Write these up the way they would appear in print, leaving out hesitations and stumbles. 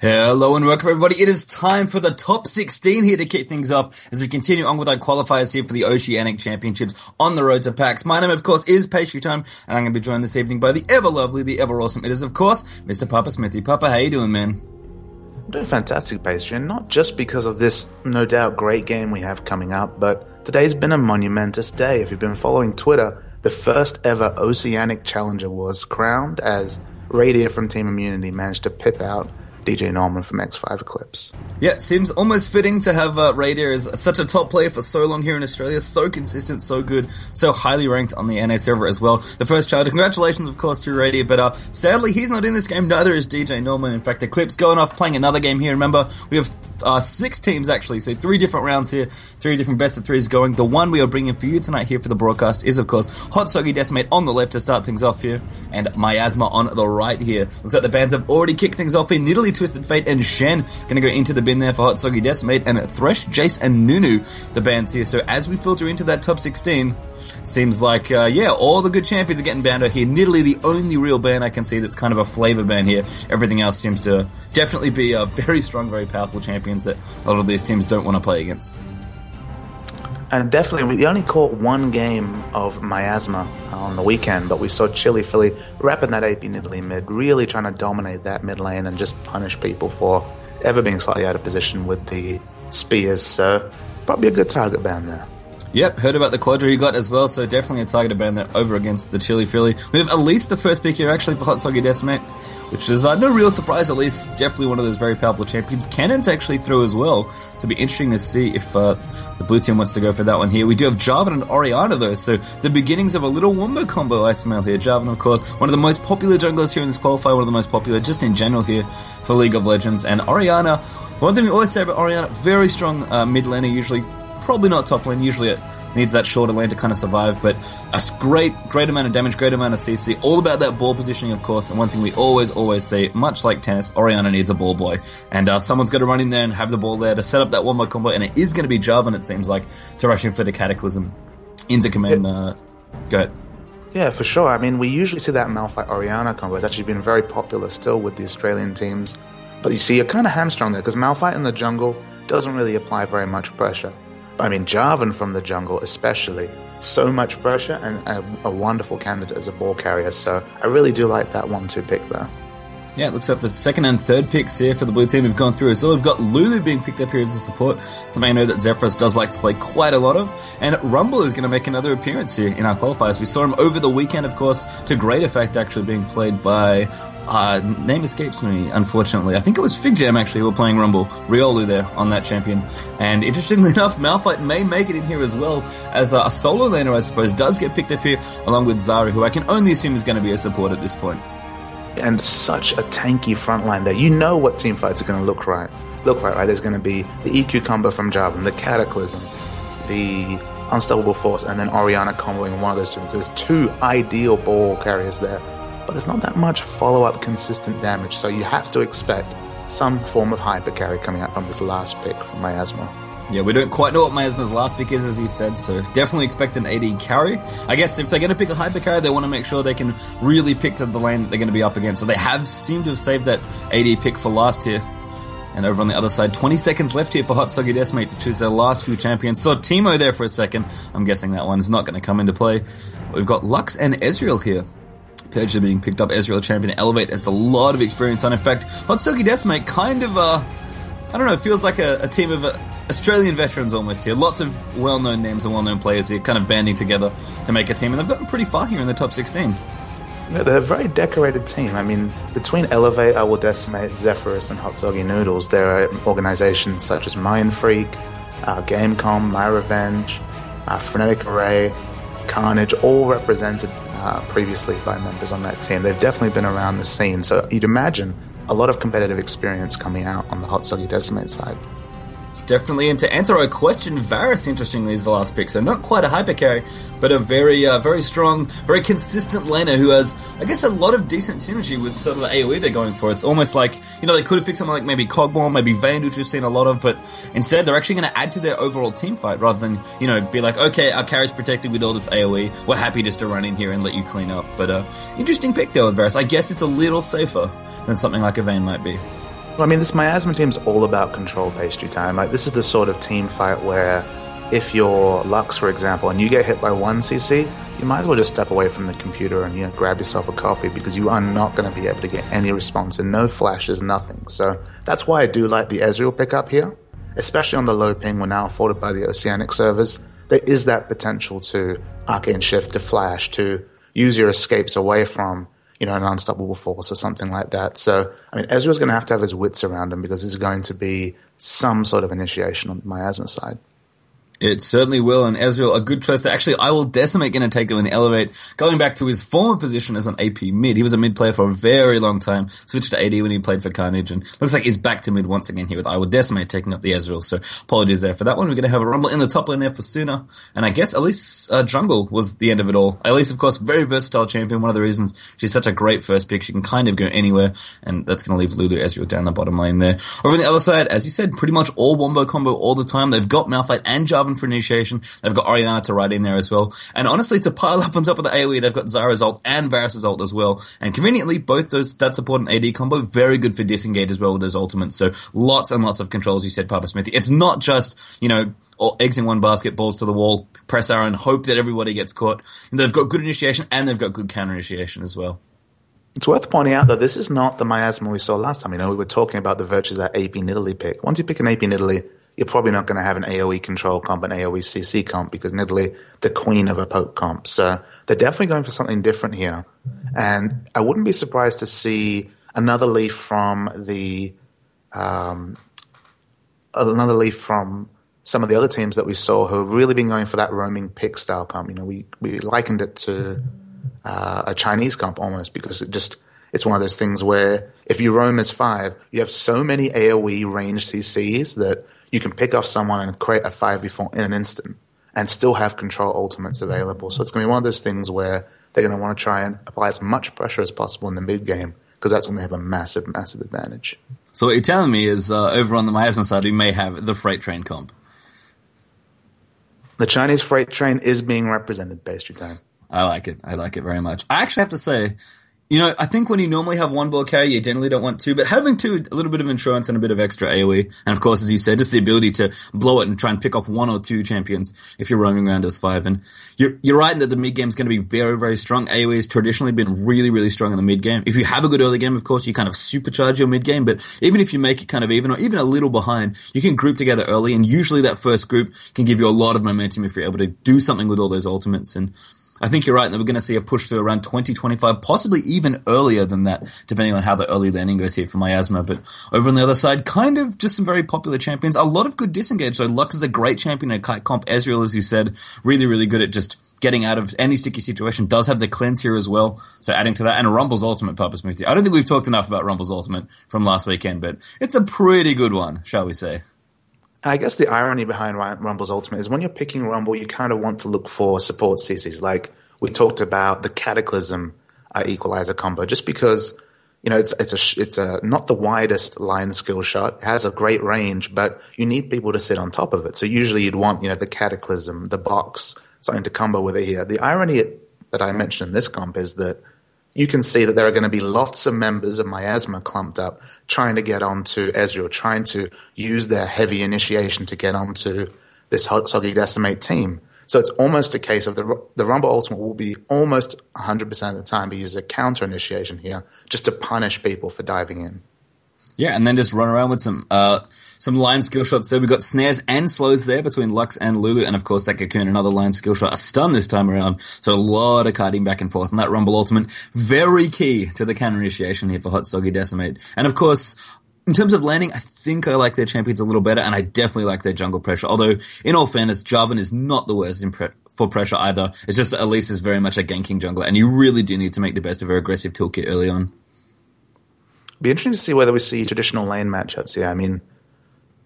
Hello and welcome everybody. It is time for the top 16 here to kick things off as we continue on with our qualifiers here for the Oceanic Championships on the road to PAX. My name, of course, is Pastry Time, and I'm going to be joined this evening by the ever lovely, the ever awesome. It is, of course, Mr. Papa Smithy. Papa, how you doing, man? I'm doing fantastic, Pastry, and not just because of this, no doubt, great game we have coming up, but today's been a monumentous day. If you've been following Twitter, the first ever Oceanic Challenger was crowned as Radier from Team Immunity managed to pip out DJ Norman from X5 Eclipse. Yeah, seems almost fitting to have Radier as such a top player for so long here in Australia. So consistent, so good, so highly ranked on the NA server as well. The first challenger. Congratulations, of course, to Radier, but sadly he's not in this game. Neither is DJ Norman. In fact, Eclipse going off playing another game here. Remember, we have 6 teams actually, so 3 different rounds here, 3 different best of 3s going. The one we are bringing for you tonight here for the broadcast is, of course, HotSoggyDecimate on the left to start things off here, and Miasma on the right here. Looks like the bands have already kicked things off in Italy. Twisted Fate and Shen gonna go into the bin there for HotSoggyDecimate, and Thresh, Jace, and Nunu, the bands here. So as we filter into that top 16, seems like, all the good champions are getting banned out here. Nidalee, the only real ban I can see that's kind of a flavor ban here. Everything else seems to definitely be very strong, very powerful champions that a lot of these teams don't want to play against. And definitely, we only caught one game of Miasma on the weekend, but we saw Chili Philly wrapping that AP Nidalee mid, really trying to dominate that mid lane and just punish people for ever being slightly out of position with the spears. So probably a good target ban there. Yep, heard about the quadra he got as well, so definitely a targeted ban there over against the Chili Philly. We have at least the first pick here actually for HotSoggyDecimate, which is no real surprise, at least definitely one of those very powerful champions. Cannon's actually through as well, so it'll be interesting to see if the blue team wants to go for that one here. We do have Jarvan and Orianna though, so the beginnings of a little wombo combo I smell here. Jarvan, of course, one of the most popular junglers here in this qualifier, one of the most popular just in general here for League of Legends. And Orianna, one thing we always say about Orianna, very strong mid laner usually, probably not top lane, usually it needs that shorter lane to kind of survive, but a great amount of damage, great amount of CC, all about that ball positioning, of course. And one thing we always say, much like tennis, Orianna needs a ball boy, and someone's got to run in there and have the ball there to set up that one-more combo, and it is going to be Jarvan, it seems like, to rush in for the Cataclysm into command. Go ahead. Yeah, for sure. I mean, we usually see that Malphite-Orianna combo. It's actually been very popular still with the Australian teams, but you see, you're kind of hamstrung there, because Malphite in the jungle doesn't really apply very much pressure. I mean, Jarvan from the jungle especially, so much pressure and a wonderful candidate as a ball carrier, so I really do like that 1-2 pick there. Yeah, it looks like the second and third picks here for the blue team have gone through. So we've got Lulu being picked up here as a support, something I know that Zephyrus does like to play quite a lot of. And Rumble is going to make another appearance here in our qualifiers. We saw him over the weekend, of course, to great effect, actually being played by, name escapes me, unfortunately. I think it was Fig Jam, actually, who were playing Rumble. Riolu there on that champion. And interestingly enough, Malphite may make it in here as well, as a solo laner, I suppose, does get picked up here, along with Zari, who I can only assume is going to be a support at this point. And such a tanky front line there. You know what team fights are going to look like, right? There's going to be the EQ combo from Jarvan, the Cataclysm, the Unstoppable Force, and then Orianna comboing one of those students. There's 2 ideal ball carriers there, but there's not that much follow-up consistent damage, so you have to expect some form of hyper carry coming out from this last pick from Miasma. Yeah, we don't quite know what Miasma's last pick is, as you said, so definitely expect an AD carry. I guess if they're going to pick a hyper carry, they want to make sure they can really pick to the lane that they're going to be up against. So they have seemed to have saved that AD pick for last here. And over on the other side, 20 seconds left here for HotSoggyDecimate to choose their last few champions. Saw Teemo there for a second. I'm guessing that one's not going to come into play. We've got Lux and Ezreal here. Persia being picked up, Ezreal champion. Elevate has a lot of experience on. In fact, HotSoggyDecimate kind of, feels like a team of Australian veterans almost here. Lots of well-known names and well-known players here kind of banding together to make a team, and they've gotten pretty far here in the top 16. Yeah, they're a very decorated team. I mean, between Elevate, I Will Decimate, Zephyrus, and Hot Soggy Noodles, there are organizations such as Mind Freak, Gamecom, My Revenge, Frenetic Array, Carnage, all represented previously by members on that team. They've definitely been around the scene, so you'd imagine a lot of competitive experience coming out on the HotSoggyDecimate side. It's definitely, and to answer our question, Varus, interestingly, is the last pick. So not quite a hyper carry, but a very strong, very consistent laner who has, I guess, a lot of decent synergy with sort of the AoE they're going for. It's almost like, they could have picked something like maybe Cogborn, maybe Vayne, which we've seen a lot of, but instead they're actually going to add to their overall team fight rather than, be like, okay, our carry's protected with all this AoE. We're happy just to run in here and let you clean up. But interesting pick there with Varus. I guess it's a little safer than something like a Vayne might be. Well, I mean, this Miasma team's all about control pastry time. Like, this is the sort of team fight where if you're Lux, for example, and you get hit by 1 CC, you might as well just step away from the computer and, grab yourself a coffee, because you are not going to be able to get any response and no flashes, nothing. So that's why I do like the Ezreal pickup here, especially on the low ping. We're now afforded by the Oceanic servers. There is that potential to Arcane Shift, to flash, to use your escapes away from an unstoppable force or something like that. So, I mean, Ezreal's going to have his wits around him, because there's going to be some sort of initiation on the Miasma side. It certainly will, and Ezreal, a good choice. Actually, I will Decimate going to take him in the Elevate, going back to his former position as an AP mid. He was a mid player for a very long time, switched to AD when he played for Carnage, and looks like he's back to mid once again here with I will Decimate taking up the Ezreal. So apologies there for that one. We're going to have a Rumble in the top lane there for Suna, and I guess at least jungle was the end of it all. At least, of course, very versatile champion. One of the reasons she's such a great first pick. She can kind of go anywhere, and that's going to leave Lulu Ezreal down the bottom lane there. Over on the other side, as you said, pretty much all wombo combo all the time. They've got Malphite and Jarvan for initiation. They've got Orianna to ride in there as well. And honestly, to pile up on top of the AoE, they've got Zara's ult and Varus' ult as well. And conveniently, both that support and AD combo, very good for disengage as well with those ultimates. So lots and lots of control, as you said, Papa Smithy. It's not just, all eggs in one basket, balls to the wall, press arrow, and hope that everybody gets caught. And they've got good initiation, and they've got good counter initiation as well. It's worth pointing out, though, this is not the Miasma we saw last time. We were talking about the virtues of that AP Nidalee pick. Once you pick an AP Nidalee, you're probably not going to have an AoE control comp, an AoE CC comp, because Nidalee, the queen of a poke comp. So they're definitely going for something different here. And I wouldn't be surprised to see another leaf from some of the other teams that we saw who have really been going for that roaming pick style comp. We likened it to a Chinese comp almost, because it's one of those things where if you roam as 5, you have so many AoE ranged CCs that you can pick off someone and create a 5v4 in an instant and still have control ultimates available. So it's going to be one of those things where they're going to want to try and apply as much pressure as possible in the mid game, because that's when they have a massive advantage. So what you're telling me is over on the Miasma side, we may have the freight train comp. The Chinese freight train is being represented, pastry time. I like it very much. I actually have to say, I think when you normally have one ball carrier, you generally don't want 2, but having 2, a little bit of insurance and a bit of extra AoE, and of course, as you said, just the ability to blow it and try and pick off 1 or 2 champions if you're roaming around as 5. And you're right in that the mid game is going to be very, very strong. AoE has traditionally been really, really strong in the mid game. If you have a good early game, of course, you kind of supercharge your mid game, but even if you make it kind of even or even a little behind, you can group together early, and usually that first group can give you a lot of momentum if you're able to do something with all those ultimates. And I think you're right that we're going to see a push through around 2025, possibly even earlier than that, depending on how the early landing goes here for Miasma. But over on the other side, kind of just some very popular champions. A lot of good disengage. So Lux is a great champion at kite comp. Ezreal, as you said, really, really good at just getting out of any sticky situation. Does have the cleanse here as well. So adding to that, and Rumble's ultimate, Papa Smoothie. I don't think we've talked enough about Rumble's ultimate from last weekend, but it's a pretty good one, shall we say. I guess the irony behind Rumble's ultimate is when you're picking Rumble, you kind of want to look for support CCs. Like we talked about the Cataclysm equalizer combo, just because it's not the widest line skill shot. It has a great range, but you need people to sit on top of it. So usually you'd want the Cataclysm, the box, something to combo with it here. The irony that I mentioned in this comp is that you can see that there are going to be lots of members of Miasma clumped up trying to get onto Ezreal, trying to use their heavy initiation to get onto this HotSoggyDecimate team. So it's almost a case of the Rumble Ultimate will be almost 100% of the time be used as a counter initiation here, just to punish people for diving in. Yeah, and then just run around with some line skill shots. So we've got snares and slows there between Lux and Lulu, and of course that Cocoon, another line skill shot, a stun this time around. So a lot of kiting back and forth. And that Rumble Ultimate, very key to the counter initiation here for HotSoggyDecimate. And of course, in terms of landing, I think I like their champions a little better, and I definitely like their jungle pressure. Although, in all fairness, Jarvan is not the worst for pressure either. It's just that Elise is very much a ganking jungler, and you really do need to make the best of her aggressive toolkit early on. Be interesting to see whether we see traditional lane matchups. Yeah, I mean,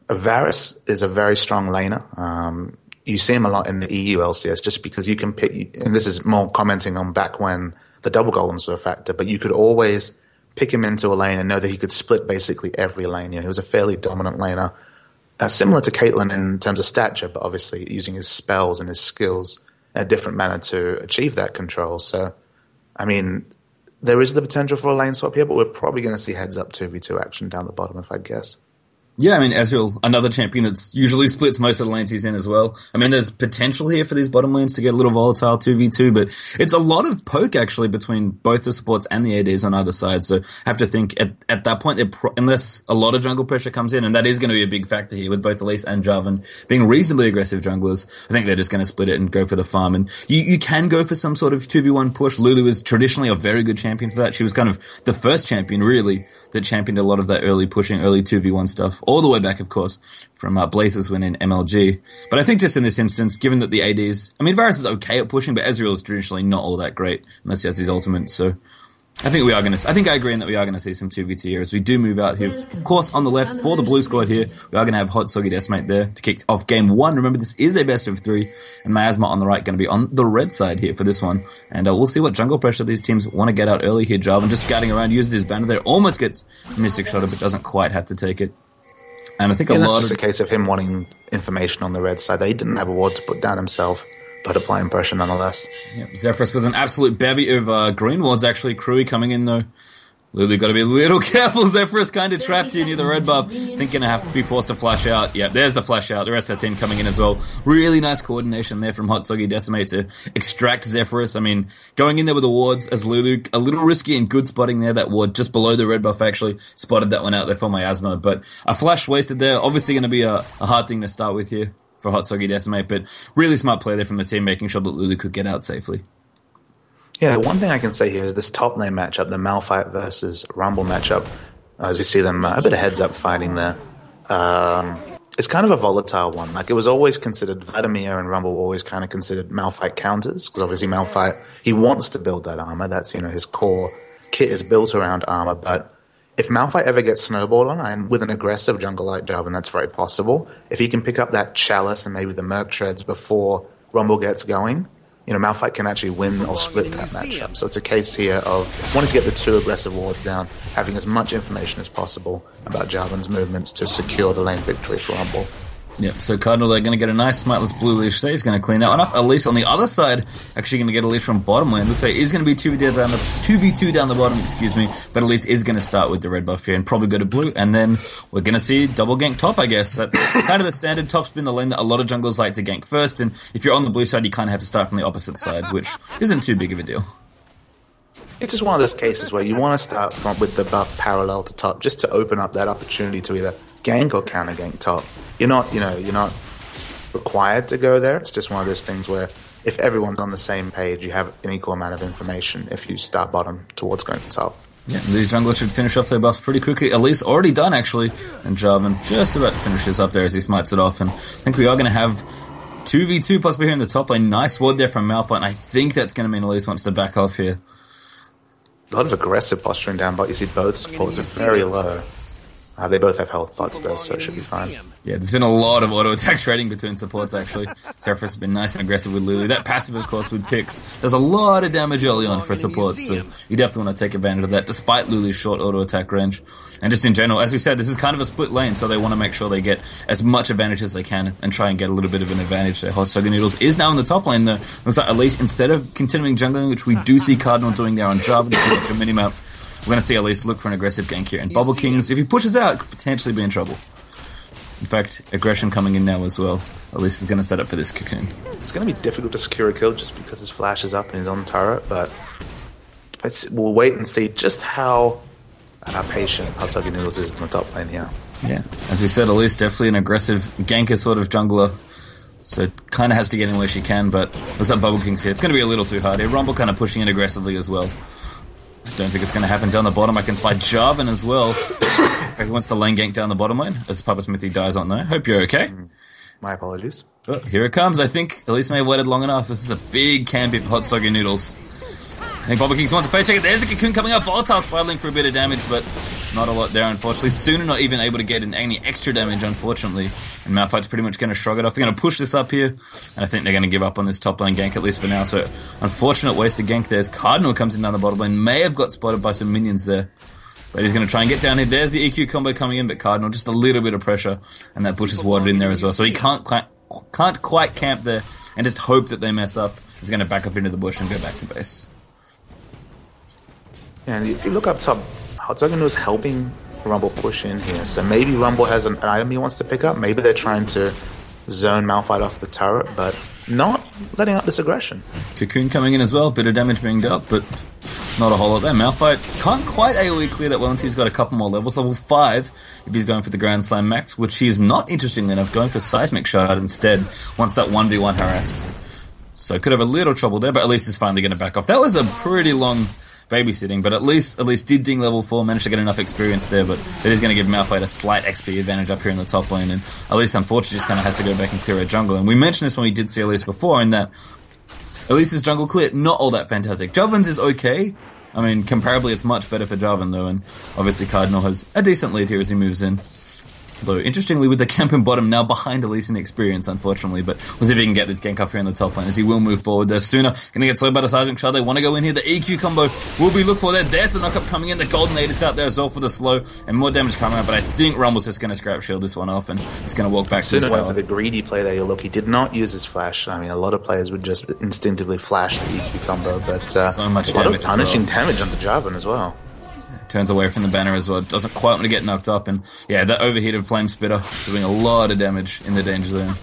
Varus is a very strong laner. You see him a lot in the EU LCS just because you can pick, and this is more commenting on back when the double golems were a factor, but you could always pick him into a lane and know that he could split basically every lane. He was a fairly dominant laner, similar to Caitlyn in terms of stature, but obviously using his spells and his skills in a different manner to achieve that control. So, I mean, there is the potential for a lane swap here, but we're probably going to see heads up 2v2 action down the bottom, if I'd guess. Yeah, I mean, Ezreal, another champion that's usually splits most of the lanes he's in as well. I mean, there's potential here for these bottom lanes to get a little volatile 2v2, but it's a lot of poke, actually, between both the supports and the ADs on either side. So have to think, at that point, unless a lot of jungle pressure comes in, and that is going to be a big factor here with both Elise and Jarvan being reasonably aggressive junglers, I think they're just going to split it and go for the farm. And you can go for some sort of 2v1 push. Lulu is traditionally a very good champion for that. She was kind of the first champion, really, that championed a lot of that early pushing, early 2v1 stuff, all the way back, of course, from Blaze's win in MLG. But I think just in this instance, given that the ADs, I mean, Varus is okay at pushing, but Ezreal is traditionally not all that great, unless he has his ultimate, so I think I agree in that we are going to see some 2v2 here as we do move out here. Of course, on the left, for the blue squad here, we are going to have HotSoggyDecimate there to kick off game 1. Remember, this is a best of 3, and Miasma on the right going to be on the red side here for this one. And we'll see what jungle pressure these teams want to get out early here. Jarvan just scouting around, uses his banner there, almost gets Mystic Shot, but doesn't quite have to take it. And I think that's just a case of him wanting information on the red side. He didn't have a ward to put down himself, but applying pressure nonetheless. Yep, Zephyrus with an absolute bevy of green wards, actually. Crewy coming in, though. Lulu got to be a little careful. Zephyrus kind of trapped here near the red buff. Thinking to have to be forced to flash out. Yeah, there's the flash out. The rest of the team coming in as well. Really nice coordination there from HotSoggyDecimate to extract Zephyrus. I mean, going in there with the wards as Lulu, a little risky and good spotting there. That ward just below the red buff actually spotted that one out there for Miasma. But a flash wasted there. Obviously going to be a hard thing to start with here for HotSoggyDecimate, but really smart play there from the team, making sure that Lulu could get out safely. Yeah, one thing I can say here is this top lane matchup, the Malphite versus Rumble matchup, as we see them a bit of heads up fighting there. It's kind of a volatile one. Like, it was always considered, Vladimir and Rumble were always kind of considered Malphite counters, because obviously Malphite, he wants to build that armor. That's, his core kit is built around armor, but if Malphite ever gets snowballed on, and with an aggressive jungle like Jarvan, that's very possible. If he can pick up that Chalice and maybe the Merc Treads before Rumble gets going, Malphite can actually win or split that matchup. So it's a case here of wanting to get the 2 aggressive wards down, having as much information as possible about Jarvan's movements to secure the lane victory for Rumble. Yep, so Cardinal, they're going to get a nice smiteless blue leash there. He's going to clean that one up. Elise on the other side, actually going to get a leash from bottom lane. Looks like it is going to be 2v2 down the bottom, but Elise is going to start with the red buff here and probably go to blue. And then we're going to see double gank top, I guess. That's kind of the standard. Top's been the lane that a lot of junglers like to gank first. And if you're on the blue side, you kind of have to start from the opposite side, which isn't too big of a deal. It's just one of those cases where you want to start with the buff parallel to top just to open up that opportunity to either gank or counter gank top. You're not required to go there. It's just one of those things where if everyone's on the same page, you have an equal amount of information if you start bottom towards going to top. Yeah, these junglers should finish off their buffs pretty quickly. Elise already done, actually. And Jarvan just about to finish this up there as he smites it off. And I think we are going to have 2v2 possibly here in the top lane. Nice ward there from Malphite. And I think that's going to mean Elise wants to back off here. A lot of aggressive posturing down, but you see both supports are very low. They both have health pots though, so it should be fine. Yeah, there's been a lot of auto attack trading between supports actually. Zephyrus has been nice and aggressive with Lulu. That passive, of course, with picks. There's a lot of damage early on for support, so you definitely want to take advantage of that, despite Lulu's short auto attack range. And just in general, as we said, this is kind of a split lane, so they want to make sure they get as much advantage as they can and try and get a little bit of an advantage there. HotSoggyNoodles is now in the top lane though. Looks like at least instead of continuing jungling, which we do see Cardinal doing there on Jarvan, to a minimap, we're going to see Elise look for an aggressive gank here. And Bubble Kings, if he pushes out, could potentially be in trouble. In fact, aggression coming in now as well. Elise is going to set up for this cocoon. It's going to be difficult to secure a kill just because his flash is up and he's on turret, but we'll wait and see just how patient HotSoggyNoodles is in the top lane here. Yeah, as we said, Elise definitely an aggressive ganker sort of jungler. So kind of has to get in where she can, but there's that Bubble Kings here. It's going to be a little too hard here. Rumble kind of pushing in aggressively as well. Don't think it's going to happen down the bottom. I can spy Jarvan as well. He wants to lane gank down the bottom lane as Papa Smithy dies on there. Hope you're okay. My apologies. Oh, here it comes. I think Elise may have waited long enough. This is a big campy for HotSoggyNoodles. I think Bubble Kings wants to play check it. There's the cocoon coming up. Volatile spiraling for a bit of damage, but not a lot there, unfortunately. Sooner not even able to get in any extra damage, unfortunately. And Malphite's pretty much going to shrug it off. They're going to push this up here, and I think they're going to give up on this top lane gank, at least for now. So, unfortunate wasted gank there as Cardinal comes in down the bottom lane. May have got spotted by some minions there. But he's going to try and get down here. There's the EQ combo coming in, but Cardinal, just a little bit of pressure, and that bush is watered in there as well. So he can't quite camp there and just hope that they mess up. He's going to back up into the bush and go back to base. And if you look up top, HotSoggy is helping Rumble push in here. So maybe Rumble has an item he wants to pick up. Maybe they're trying to zone Malphite off the turret, but not letting out this aggression. Cocoon coming in as well. Bit of damage being dealt, but not a whole lot there. Malphite can't quite AoE clear that well until he's got a couple more levels. Level 5 if he's going for the Grand Slam max, which he's not, interestingly enough, going for Seismic Shard instead. Wants that 1v1 harass. So could have a little trouble there, but at least he's finally going to back off. That was a pretty long babysitting, but at least did ding level 4, managed to get enough experience there, but that is going to give Malphite a slight XP advantage up here in the top lane, and at least unfortunately just kind of has to go back and clear a jungle. And we mentioned this when we did see Elise before, in that Elise's jungle clear, not all that fantastic. Jarvan's is okay. I mean, comparably it's much better for Jarvan though, and obviously Cardinal has a decent lead here as he moves in. Though, interestingly, with the camp in bottom now behind Elise in experience, unfortunately, but we'll see if he can get this gank up here in the top lane, as he will move forward there sooner. Gonna get slowed by the Seismic Shard. They want to go in here. The EQ combo will be looked for there. There's the knockup coming in. The Golden Aegis out there as well for the slow, and more damage coming out, but I think Rumble's just gonna scrap shield this one off, and he's gonna walk back to his tower. For the greedy play there, you look, he did not use his flash. I mean, a lot of players would just instinctively flash the EQ combo, but so much a lot damage of punishing damage on the Jarvan as well. Turns away from the banner as well. Doesn't quite want to get knocked up. And yeah, that overheated Flame Spitter doing a lot of damage in the danger zone.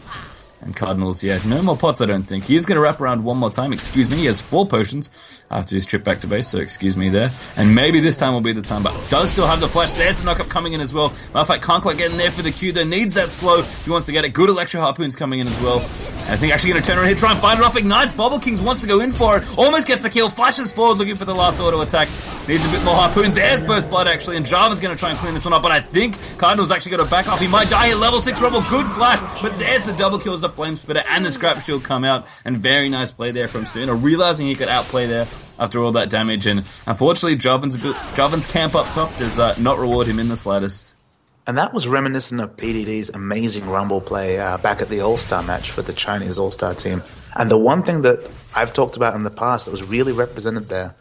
And Cardinals, yeah, no more pots, I don't think. He is going to wrap around one more time. Excuse me. He has 4 potions after his trip back to base, so excuse me there. And maybe this time will be the time, but does still have the flash. There's the knockup coming in as well. Malphite can't quite get in there for the Q, though. Needs that slow if he wants to get it. Good Electro Harpoons coming in as well. And I think actually going to turn around here, try and fight it off. Ignites. Bobble Kings wants to go in for it. Almost gets the kill. Flashes forward looking for the last auto attack. Needs a bit more Harpoon. There's Burst Blood actually, and Jarvan's going to try and clean this one up, but I think Cardinal's actually going to back off. He might die here. Level 6 Rumble. Good flash, but there's the double kills, the Flame Spitter, and the Scrap Shield come out, and very nice play there from Suna, realizing he could outplay there after all that damage, and unfortunately Jarvan's camp up top does not reward him in the slightest. And that was reminiscent of PDD's amazing Rumble play back at the All-Star match for the Chinese All-Star team. And the one thing that I've talked about in the past that was really represented there,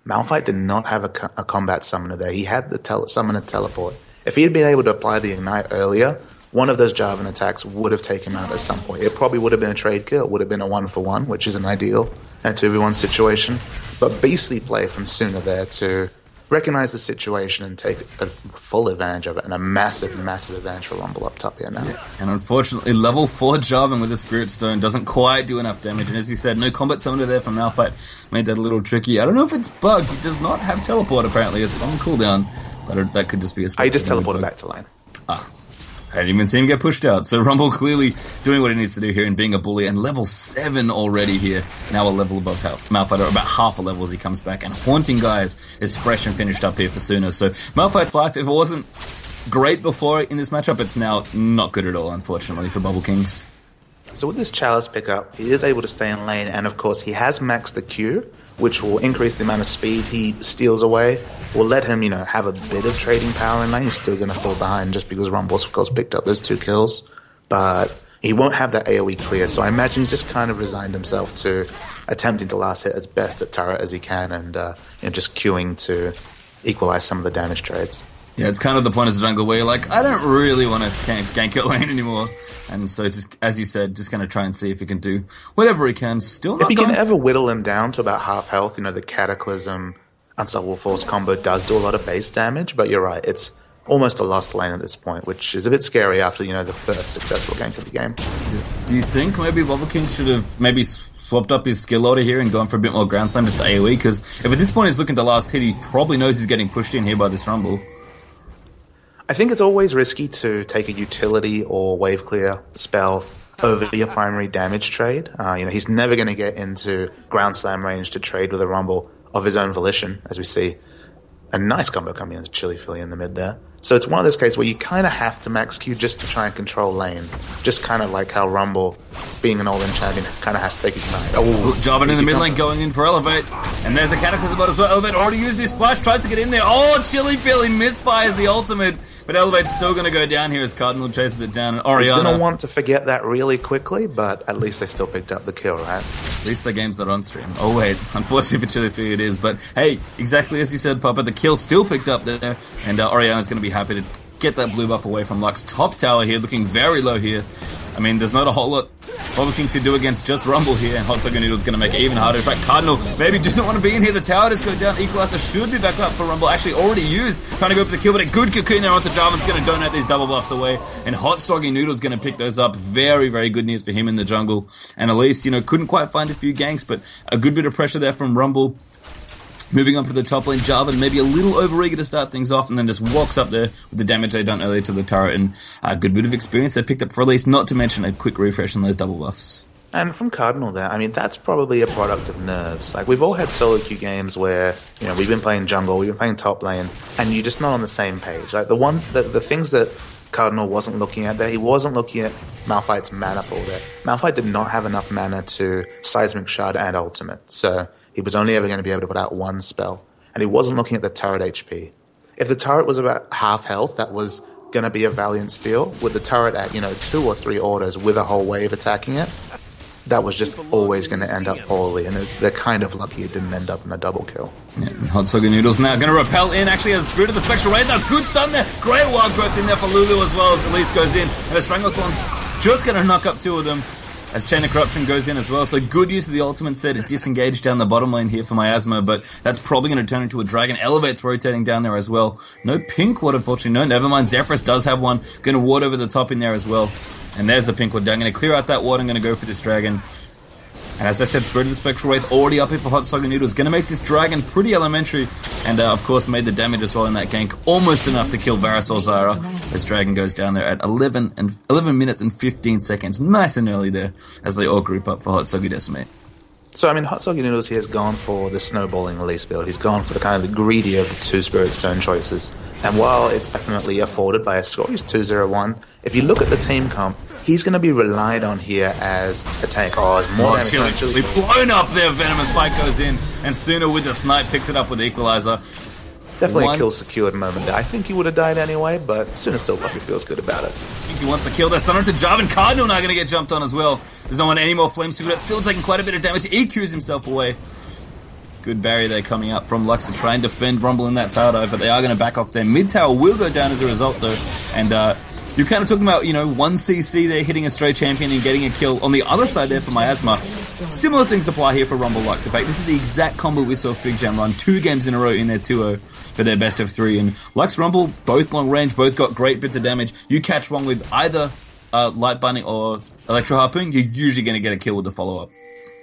Malphite did not have a combat summoner there. He had the summoner teleport. If he had been able to apply the Ignite earlier, one of those Jarvan attacks would have taken him out at some point. It probably would have been a trade kill. It would have been a 1-for-1, which isn't ideal in a 2v1 situation. But beastly play from Suna there to recognize the situation and take a full advantage of it, and a massive, massive advantage for Rumble up top here now. Yeah. And unfortunately, level 4 Jarvan with the Spirit Stone doesn't quite do enough damage, and as you said, no combat summoner there from Malphite made that a little tricky. I don't know if it's bugged. He does not have teleport, apparently. It's on cooldown, but that could just be a... I just teleported back to lane. I didn't even see him get pushed out. So Rumble clearly doing what he needs to do here and being a bully. And level 7 already here. Now a level above Malphite, or about half a level as he comes back. And Haunting Guys is fresh and finished up here for Suna. So Malphite's life, if it wasn't great before in this matchup, it's now not good at all, unfortunately, for Bubble Kings. So with this Chalice pickup, he is able to stay in lane. And of course, he has maxed the Q, which will increase the amount of speed he steals away. Will let him, have a bit of trading power in lane. He's still going to fall behind just because Rumble's, of course, picked up those 2 kills. But he won't have that AoE clear, so I imagine he's just kind of resigned himself to attempting to last hit as best at turret as he can, and just queuing to equalize some of the damage trades. Yeah, it's kind of the point as a jungler where you're like, I don't really want to gank your lane anymore. And so just, as you said, just going to try and see if he can do whatever he can. Still not If he can ever whittle him down to about half health, the Cataclysm Unstoppable Force combo does do a lot of base damage, but you're right, it's almost a lost lane at this point, which is a bit scary after, the first successful gank of the game. Do you think maybe Bubble King should have maybe swapped up his skill order here and gone for a bit more ground slam just to AoE? Because if at this point he's looking to last hit, he probably knows he's getting pushed in here by this Rumble. I think it's always risky to take a utility or wave clear spell over your primary damage trade. He's never going to get into ground slam range to trade with a Rumble of his own volition, as we see a nice combo coming in as Chili Philly in the mid there. So it's one of those cases where you kind of have to max Q just to try and control lane. Just kind of like how Rumble, being an all-in champion, kind of has to take his time. Jarvan in the mid lane going in for Elevate. And there's a Cataclysm as well. Elevate already used his flash, tries to get in there. Oh, Chili Philly misfires the ultimate. But Elevate's still going to go down here as Cardinal chases it down. And Orianna... He's going to want to forget that really quickly, but at least they still picked up the kill, right? At least the game's not on stream. Oh, wait. Unfortunately for Chili Philly it is. But hey, exactly as you said, Papa, the kill still picked up there. And Orianna's going to be happy to get that blue buff away from Lux. Top tower here, looking very low here. I mean, there's not a whole lot King to do against just Rumble here, and HotSoggy Noodle's going to make it even harder. In fact, Cardinal maybe doesn't want to be in here. The tower does go down. Equalizer should be back up for Rumble. Actually, already used. Trying to go for the kill, but a good cocoon there onto Jarvan's going to donate these double buffs away, and HotSoggy Noodle's going to pick those up. Very, very good news for him in the jungle. And Elise, couldn't quite find a few ganks, but a good bit of pressure there from Rumble. Moving on to the top lane, Jarvan maybe a little overeager to start things off, and then just walks up there with the damage they done earlier to the turret, and a good bit of experience they picked up for Elise, not to mention a quick refresh on those double buffs. And from Cardinal there, I mean, that's probably a product of nerves. Like, we've all had solo queue games where, we've been playing jungle, we've been playing top lane, and you're just not on the same page. Like, the things that Cardinal wasn't looking at there, he wasn't looking at Malphite's mana pool there. Malphite did not have enough mana to Seismic Shard and Ultimate, so he was only ever going to be able to put out one spell. And he wasn't looking at the turret HP. If the turret was about half health, that was going to be a valiant steal. With the turret at, 2 or 3 orders with a whole wave attacking it, that was just always going to end up poorly. And they're kind of lucky it didn't end up in a double kill. Yeah, HotSoggy Noodles now going to repel in, actually has Spirit of the Spectral Raid. Now, good stun there. Great wild growth in there for Lulu as well as Elise goes in. And the Stranglethorn's just going to knock up 2 of them, as Chain of Corruption goes in as well. So good use of the ultimate set. It disengaged down the bottom lane here for Miasma, but that's probably going to turn into a dragon. Elevate's rotating down there as well. No pink ward, unfortunately. No, never mind. Zephyrus does have one. Going to ward over the top in there as well. And there's the pink ward. I'm going to clear out that ward. I'm going to go for this dragon. And as I said, Spirit of the Spectral Wraith already up here for HotSoggy Noodles. Going to make this dragon pretty elementary. And, of course, made the damage as well in that gank. Almost enough to kill Varus or Zyra. This dragon goes down there at 11 minutes and 15 seconds. Nice and early there as they all group up for HotSoggyDecimate. So, I mean, HotSoggy Noodles here has gone for the snowballing Elise build. He's gone for the kind of the greedy of the 2 Spirit Stone choices. And while it's definitely afforded by a score, he's 2-0-1. If you look at the team comp, he's going to be relied on here as a tank. Oh, it's more damage. Chili blown up there. Venomous Spike goes in, and Sooner with the snipe picks it up with the Equalizer. Definitely a kill secured moment there. I think he would have died anyway, but Sooner still probably feels good about it. I think he wants to kill that Stunner to Jarvan. Cardinal now going to get jumped on as well. There's no one any more flames to it. Still taking quite a bit of damage. EQs himself away. Good barrier there coming up from Lux to try and defend Rumble in that tower dive, but they are going to back off there. Mid tower will go down as a result though, and you're kind of talking about, 1cc there hitting a stray champion and getting a kill. On the other side there for Miasma, similar things apply here for Rumble Lux. In fact, this is the exact combo we saw Fig Jam run 2 games in a row in their 2-0 for their best of 3. And Lux Rumble, both long range, both got great bits of damage. You catch one with either Light Binding or Electro Harpoon, you're usually going to get a kill with the follow-up.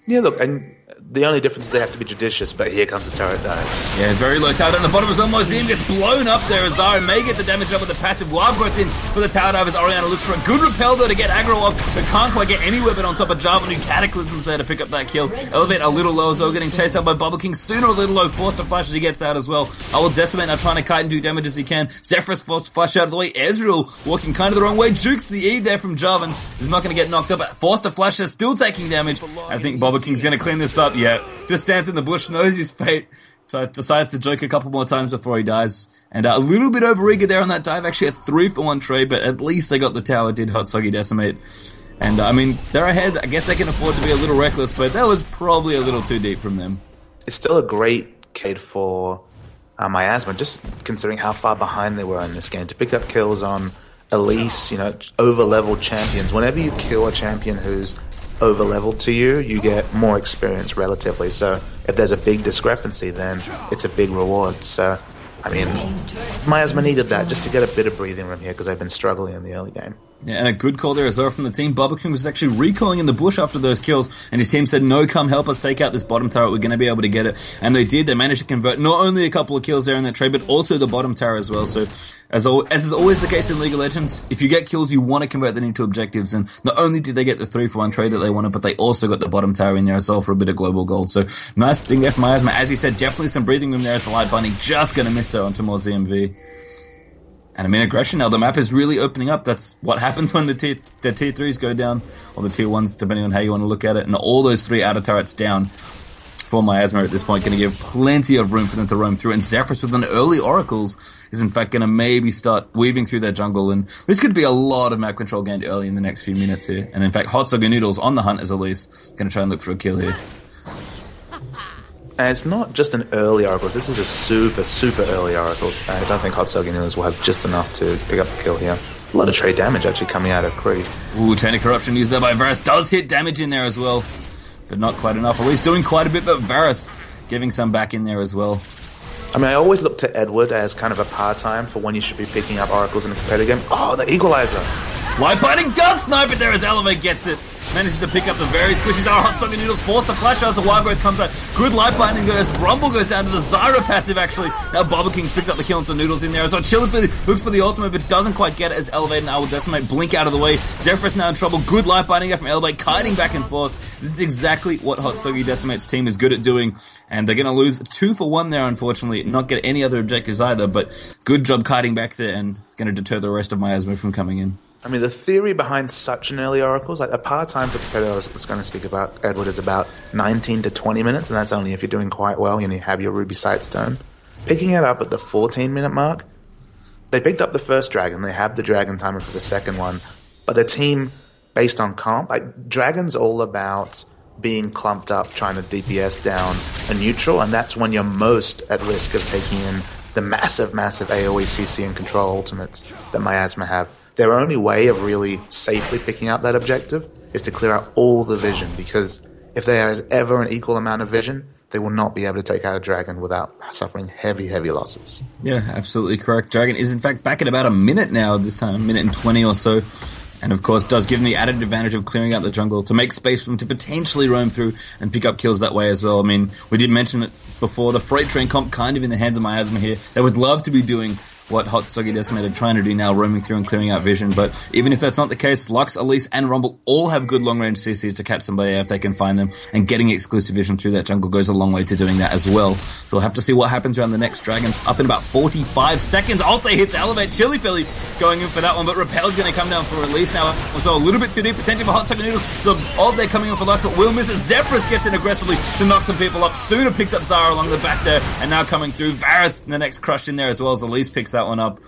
Yeah, look, and the only difference is they have to be judicious, but here comes the turret dive. Yeah, very low tower down the bottom as well. Mozim gets blown up there as Zyra may get the damage up with the passive wild growth in for the tower dive as Orianna looks for a good repel though to get aggro off, but can't quite get anywhere but on top of Jarvan who cataclysms there to pick up that kill. Elevate a little low as well, getting chased out by Bubble King. Sooner a little low, forced to flash as he gets out as well. I will Decimate now trying to kite and do damage as he can. Zephyrus forced to flash out of the way. Ezreal walking kind of the wrong way. Jukes the E there from Jarvan. He's not going to get knocked up, but forced to flash is still taking damage. I think Bubble King's going to clean this up. Yeah, just stands in the bush, knows his fate, so decides to joke a couple more times before he dies. And a little bit overeager there on that dive, actually a 3-for-1 trade, but at least they got the tower, did HotSoggyDecimate. And I mean, they're ahead. I guess they can afford to be a little reckless, but that was probably a little too deep from them. It's still a great trade for Miasma, just considering how far behind they were in this game. To pick up kills on Elise, over-leveled champions. Whenever you kill a champion who's over-leveled to you, you get more experience relatively. So if there's a big discrepancy, then it's a big reward. So, I mean, Miasma needed that just to get a bit of breathing room here because they've been struggling in the early game. Yeah, and a good call there as well from the team. Bubba King was actually recalling in the bush after those kills, and his team said, no, come help us take out this bottom turret, we're going to be able to get it. And they did. They managed to convert not only a couple of kills there in that trade, but also the bottom tower as well. So, as is always the case in League of Legends, if you get kills, you want to convert them into objectives, and not only did they get the 3-for-1 trade that they wanted, but they also got the bottom tower in there as well for a bit of global gold. So, nice thing there for Miasma. As you said, definitely some breathing room there as the Light Binding just going to miss there onto more ZMV. And I mean, aggression now, the map is really opening up. That's what happens when the tier 3s go down, or the tier 1s, depending on how you want to look at it. And all those 3 outer turrets down for Miasma at this point, going to give plenty of room for them to roam through. And Zephyrus with an early Oracles is in fact going to maybe start weaving through their jungle. And this could be a lot of map control gained early in the next few minutes here. And in fact, HotSoggy Noodles on the hunt as Elise, going to try and look for a kill here. And it's not just an early Oracles. This is a super, super early Oracles. I don't think HotSoggy Noodles will have just enough to pick up the kill here. A lot of trade damage actually coming out of Creed. Ooh, Chain of Corruption used there by Varus. Does hit damage in there as well, but not quite enough. At least doing quite a bit, but Varus giving some back in there as well. I mean, I always look to Edward as kind of a part-time for when you should be picking up Oracles in a competitive game. Oh, the Equalizer! Light Binding does snipe it there as Elevate gets it. Manages to pick up the very squishies. Our HotSoggy Noodles forced to flash as the Wild Growth comes out. Good Light Binding goes. Rumble goes down to the Zyra passive, actually. Now Bobble Kings picks up the kill into Noodles in there. So Chili looks for the ultimate, but doesn't quite get it as Elevate and Owl Decimate blink out of the way. Zephyrus now in trouble. Good Light Binding from Elevate, kiting back and forth. This is exactly what HotSoggyDecimate's team is good at doing. And they're going to lose 2 for 1 there, unfortunately. Not get any other objectives either, but good job kiting back there, and it's going to deter the rest of Miasma from coming in. I mean, the theory behind such an early Oracles, like a part-time for competitor I was going to speak about, Edward, is about 19 to 20 minutes, and that's only if you're doing quite well and you have your Ruby Sightstone. Picking it up at the 14-minute mark, they picked up the first Dragon, they have the Dragon timer for the second one, but the team, based on comp, like, Dragon's all about being clumped up, trying to DPS down a neutral, and that's when you're most at risk of taking in the massive, massive AoE, CC, and control ultimates that Miasma have. Their only way of really safely picking up that objective is to clear out all the vision, because if there is ever an equal amount of vision, they will not be able to take out a Dragon without suffering heavy, heavy losses. Yeah, absolutely correct. Dragon is in fact back at about a minute now this time, a minute and 20 or so. And of course does give them the added advantage of clearing out the jungle to make space for them to potentially roam through and pick up kills that way as well. I mean, we did mention it before, the Freight Train comp kind of in the hands of Miasma here. They would love to be doing what HotSoggyDecimate are trying to do now, roaming through and clearing out vision. But even if that's not the case, Lux, Elise, and Rumble all have good long-range CCs to catch somebody if they can find them, and getting exclusive vision through that jungle goes a long way to doing that as well. So we'll have to see what happens around the next Dragons. Up in about 45 seconds, Altair hits Elevate, Chili Philly going in for that one, but Repel's going to come down for release now. So a little bit too deep, potential for HotSoggy Noodles. The Altair coming in for Lux, but will miss it. Zephyrus gets in aggressively to knock some people up. Suda picks up Zara along the back there, and now coming through, Varus in the next crushed in there as well as Elise picks that one up.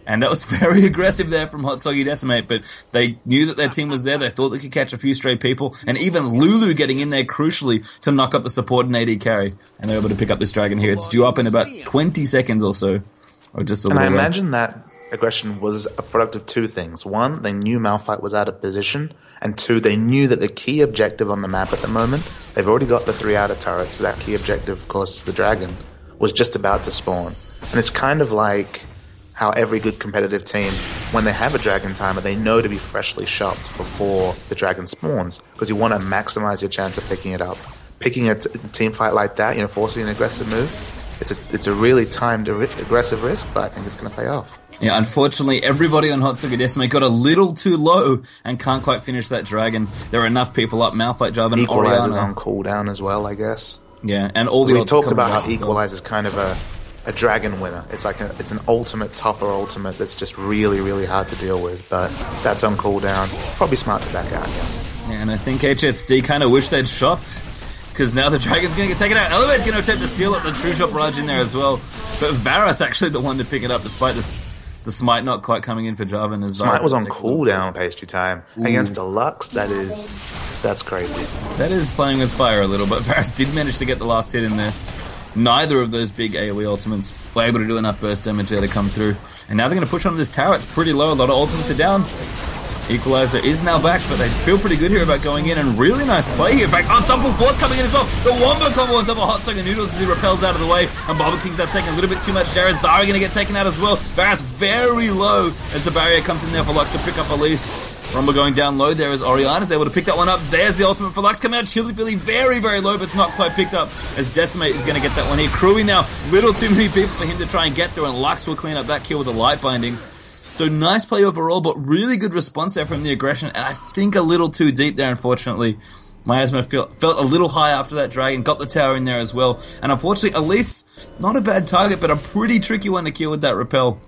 And that was very aggressive there from HotSoggyDecimate, but they knew that their team was there. They thought they could catch a few stray people, and even Lulu getting in there crucially to knock up the support and AD carry. And they're able to pick up this Dragon here. It's due up in about 20 seconds or so, or just a little less. And I imagine that aggression was a product of two things. One, they knew Malphite was out of position, and two, they knew that the key objective on the map at the moment, they've already got the 3 outer turrets, so that key objective, of course, is the Dragon, was just about to spawn. And it's kind of like how every good competitive team, when they have a Dragon timer, they know to be freshly shopped before the Dragon spawns, because you want to maximize your chance of picking it up. Picking a team fight like that, forcing an aggressive move, it's a really timed aggressive risk, but I think it's going to pay off. Yeah, unfortunately, everybody on HotSoggyDecimate got a little too low and can't quite finish that Dragon. There are enough people up, Malphite, Jarvan, Equalizer's Orianna on cooldown as well, I guess. Yeah, and all the we talked about how well. Equalizer's kind of a Dragon winner. It's like it's an ultimate topper ultimate that's just really, really hard to deal with, but that's on cooldown. Probably smart to back out, yeah. And I think HSD kind of wish they'd shopped, because now the Dragon's going to get taken out. Elevate's going to attempt to steal it, the True Shot Barrage in there as well. But Varus actually the one to pick it up, despite the Smite not quite coming in for Jarvan. As Smite was on cooldown pastry time. Against Deluxe, that's crazy. That is playing with fire a little, but Varus did manage to get the last hit in there. Neither of those big AoE ultimates were able to do enough burst damage there to come through. And now they're going to push onto this tower. It's pretty low. A lot of ultimates are down. Equalizer is now back, but they feel pretty good here about going in, and really nice play here. In fact, Ensemble Force coming in as well. The Wombo combo on top of HotSoggy Noodles as he repels out of the way, and Bobble King's out taking a little bit too much damage. Zara going to get taken out as well. Varus very low as the barrier comes in there for Lux to pick up Elise. Rumble going down low there as Orianna's able to pick that one up. There's the ultimate for Lux. Coming out Chili Philly very, very low, but it's not quite picked up as Decimate is going to get that one here. Crewing now, little too many people for him to try and get through, and Lux will clean up that kill with a light binding. So nice play overall, but really good response there from the aggression, and I think a little too deep there, unfortunately. Miasma felt a little high after that Dragon, got the tower in there as well, and unfortunately, Elise, not a bad target, but a pretty tricky one to kill with that repel.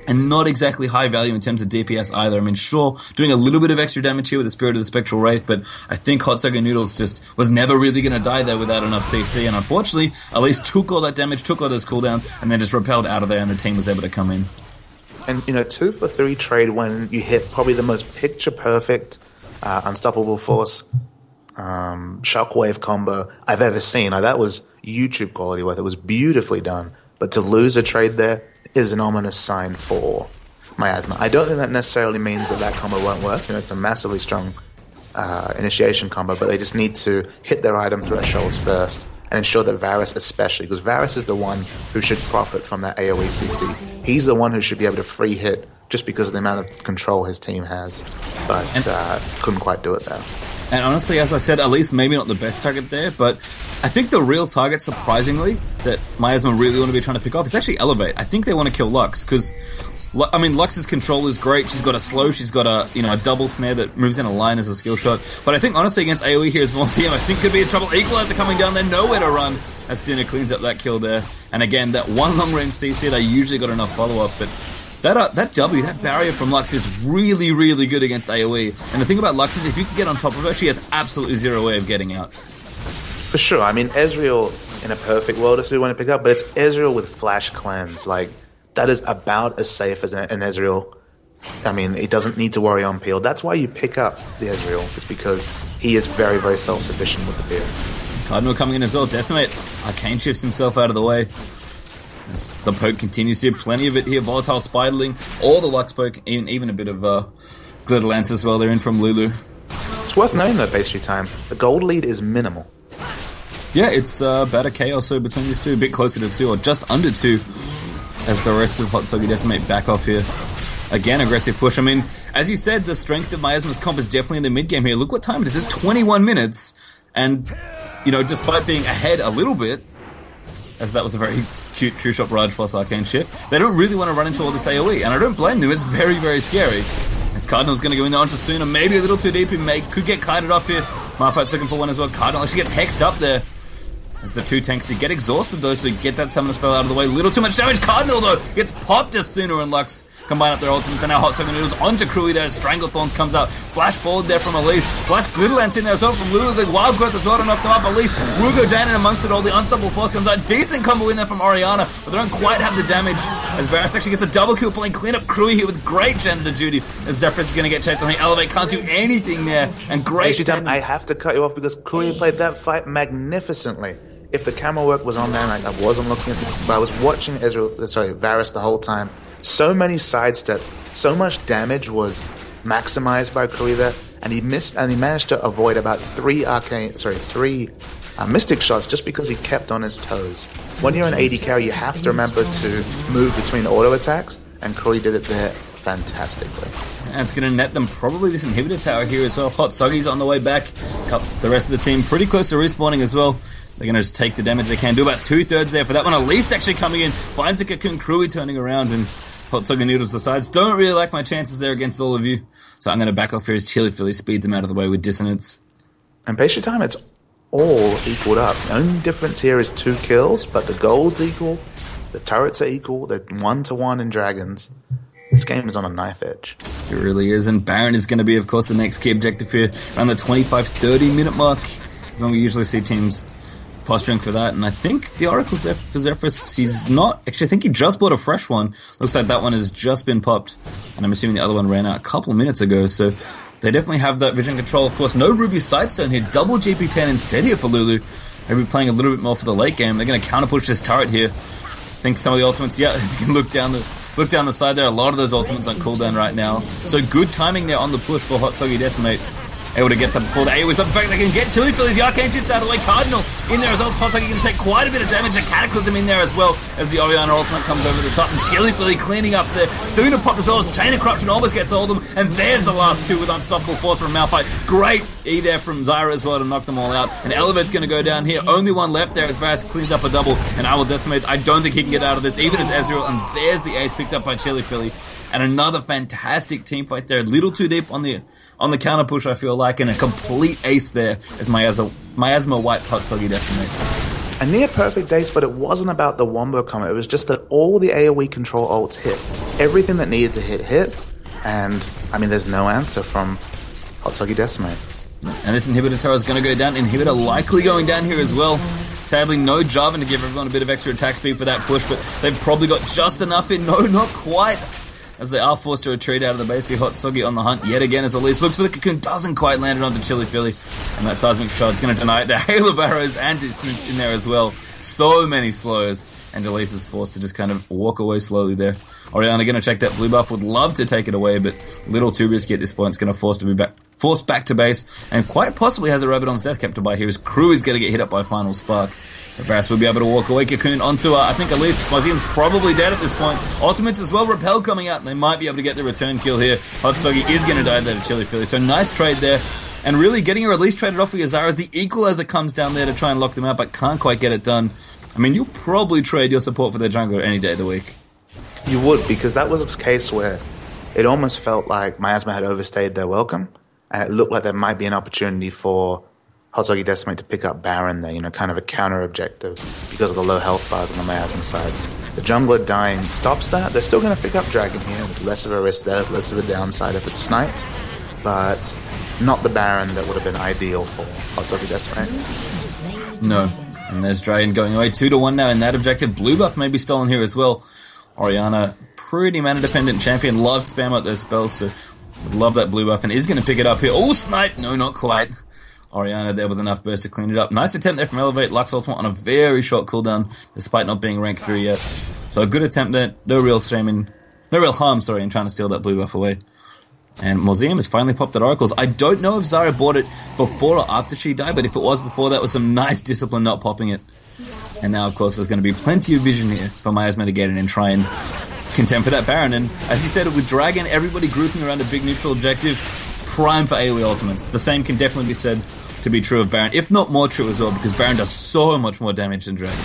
And not exactly high value in terms of DPS either. I mean, sure, doing a little bit of extra damage here with the Spirit of the Spectral Wraith, but I think HotSoggy Noodles just was never really going to die there without enough CC, and unfortunately, Elise took all that damage, took all those cooldowns, and then just repelled out of there, and the team was able to come in. And, 2 for 3 trade when you hit probably the most picture-perfect Unstoppable Force Shockwave combo I've ever seen. That was YouTube quality worth. It was beautifully done. But to lose a trade there is an ominous sign for Miasma. I don't think that necessarily means that combo won't work. It's a massively strong initiation combo, but they just need to hit their item thresholds first and ensure that Varus especially, because Varus is the one who should profit from that AoE CC. He's the one who should be able to free hit just because of the amount of control his team has, but couldn't quite do it there. And honestly, as I said, at least maybe not the best target there, but I think the real target, surprisingly, that Miasma really want to be trying to pick off is actually Elevate. I think they want to kill Lux, because Lux's control is great. She's got a slow, she's got a double snare that moves in a line as a skill shot. But I think, honestly, against AoE here as Morseum, I think could be in trouble. Equalizer coming down there, nowhere to run, as Cena cleans up that kill there. And again, that one long-range CC, they usually got enough follow-up, but that W, that barrier from Lux is really, really good against AoE. And the thing about Lux is if you can get on top of her, she has absolutely zero way of getting out. For sure. I mean, Ezreal, in a perfect world, is who you want to pick up, but it's Ezreal with Flash Cleanse. Like, that is about as safe as an Ezreal. I mean, he doesn't need to worry on peel. That's why you pick up the Ezreal. It's because he is very, very self-sufficient with the peel. Cardinal coming in as well. Decimate. Arcane shifts himself out of the way. As the poke continues here. Plenty of it here. Volatile Spiderling. All the Lux poke. Even a bit of Glitter Lance as well. They're in from Lulu. It's worth knowing, though, pastry time. The gold lead is minimal. Yeah, it's about a K or so between these two. A bit closer to 2 or just under 2. As the rest of HotSoggyDecimate back off here. Again, aggressive push. I mean, as you said, the strength of Miasma's comp is definitely in the mid-game here. Look what time it is. It's 21 minutes. And, despite being ahead a little bit, as that was a very cute True Shot Barrage plus Arcane Shift, they don't really want to run into all this AoE. And I don't blame them. It's very, very scary. As Cardinal's going to go in there onto Suna. Maybe a little too deep. He could get kited off here. Malphite's looking for one as well. Cardinal actually gets hexed up there. As the two tanks get exhausted though, so you get that summon spell out of the way. Little too much damage. Cardinal though gets popped as Suna and Lux combine up their ultimates, and now HotSoggyNoodles onto Crewy there. Stranglethorns comes out. Flash forward there from Elise. Flash Glitterlance in there as well from Lulu. The Wild Growth as well to knock them up. Elise will go down in amongst it all. The Unstoppable Force comes out. Decent combo in there from Orianna, but they don't quite have the damage as Varus actually gets a double kill, playing clean up Crewy here with great janitor duty as Zephyrus is going to get chased on. Elevate can't do anything there, and great. I have to cut you off because Crewy played that fight magnificently. If the camera work was on there, and I wasn't looking at but I was watching Varus the whole time. So many sidesteps, so much damage was maximized by Crewy there, and he managed to avoid about three Mystic shots just because he kept on his toes. When you're an AD carry, you have to remember to move between auto attacks, and Crewy did it there fantastically. And it's going to net them probably this inhibitor tower here as well. HotSoggy's on the way back. The rest of the team pretty close to respawning as well. They're going to just take the damage they can. Do about 2/3 there for that one. Elise actually coming in. Finds a Cocoon. Crewy turning around. And HotSoggyNoodles decides, don't really like my chances there against all of you. So I'm going to back off here as Chili Philly speeds him out of the way with Dissonance. And pastry time, it's all equaled up. The only difference here is 2 kills, but the gold's equal. The turrets are equal. They're 1-to-1 in Dragons. This game is on a knife edge. It really is. And Baron is going to be, of course, the next key objective here. Around the 25-30 minute mark. Is when we usually see teams posturing for that, and I think the Oracle's there for Zephyrus. He's not. Actually, I think he just bought a fresh one. Looks like that one has just been popped, and I'm assuming the other one ran out a couple minutes ago, so they definitely have that vision control. Of course, no Ruby Sidestone here. Double GP10 instead here for Lulu. Maybe playing a little bit more for the late game. They're going to counter-push this turret here. I think some of the ultimates, he's going to look down the side there. A lot of those ultimates on cooldown right now. So good timing there on the push for HotSoggyDecimate. Able to get them before the AoE. In fact, they can get Chili Phillies. The Arcane shifts out of the way. Cardinal in there as well. HotSoggy can take quite a bit of damage. A Cataclysm in there as well as the Orianna ultimate comes over the top. And Chili Philly cleaning up there. Sooner pop as well as Chain of Corruption almost gets all of them. And there's the last 2 with Unstoppable Force from Malphite. Great E there from Zyra as well to knock them all out. And Elevate's going to go down here. Only one left there as Varus cleans up a double. And I will Decimate. I don't think he can get out of this, even as Ezreal. And there's the ace picked up by Chili Philly. And another fantastic team fight there. A little too deep on the counter push, I feel like, and a complete ace there as Miasma wiped HotSoggyDecimate. A near perfect ace, but it wasn't about the wombo combo. It was just that all the AoE control ults hit. Everything that needed to hit. And, I mean, there's no answer from HotSoggyDecimate. And this inhibitor tower is going to go down. Inhibitor likely going down here as well. Sadly, no Jarvan to give everyone a bit of extra attack speed for that push, but they've probably got just enough in. No, not quite. As they are forced to retreat out of the base here. HotSoggy on the hunt yet again as Elise looks for the Cocoon, doesn't quite land it onto Chili Philly. And that Seismic Shot's going to deny it. The Hail of Arrows and Dissonance in there as well. So many slows. and Elise is forced to just kind of walk away slowly there. Orianna going to check that blue buff, would love to take it away, but a little too risky at this point. It's going to force back to base, and quite possibly has a Rabadon's Death Cap to buy here. His crew is going to get hit up by Final Spark. Varus will be able to walk away. Cocoon onto, I think, Elise. Museum's probably dead at this point. Ultimates as well. Repel coming out, and they might be able to get the return kill here. HotSoggy is going to die there to Chili Philly, so nice trade there. And really getting her at least traded off for Yazara as the equalizer comes down there to try and lock them out, but can't quite get it done. I mean, you'll probably trade your support for their jungler any day of the week. You would, because that was a case where it almost felt like Miasma had overstayed their welcome, and it looked like there might be an opportunity for HotSoggyDecimate to pick up Baron there, kind of a counter objective because of the low health bars on the Miasma side. The jungler dying stops that. They're still going to pick up Dragon here. There's less of a risk there, less of a downside if it's sniped, but not the Baron that would have been ideal for HotSoggyDecimate. No. And there's Dragon going away 2-1 now in that objective. Blue buff may be stolen here as well. Orianna, pretty mana-dependent champion, loves to spam out those spells, so would love that blue buff, and is going to pick it up here. Oh, snipe! No, not quite. Orianna there with enough burst to clean it up. Nice attempt there from Elevate. Lux Ultimate on a very short cooldown, despite not being rank 3 yet. So a good attempt there. No real harm, in trying to steal that blue buff away. And Museum has finally popped at Oracles. I don't know if Zara bought it before or after she died, but if it was before, that was some nice discipline not popping it. And now, of course, there's going to be plenty of vision here for Miasma to get in and try and contend for that Baron. And as you said, with Dragon, everybody grouping around a big neutral objective, prime for AoE ultimates. The same can definitely be said to be true of Baron, if not more true as well, because Baron does so much more damage than Dragon.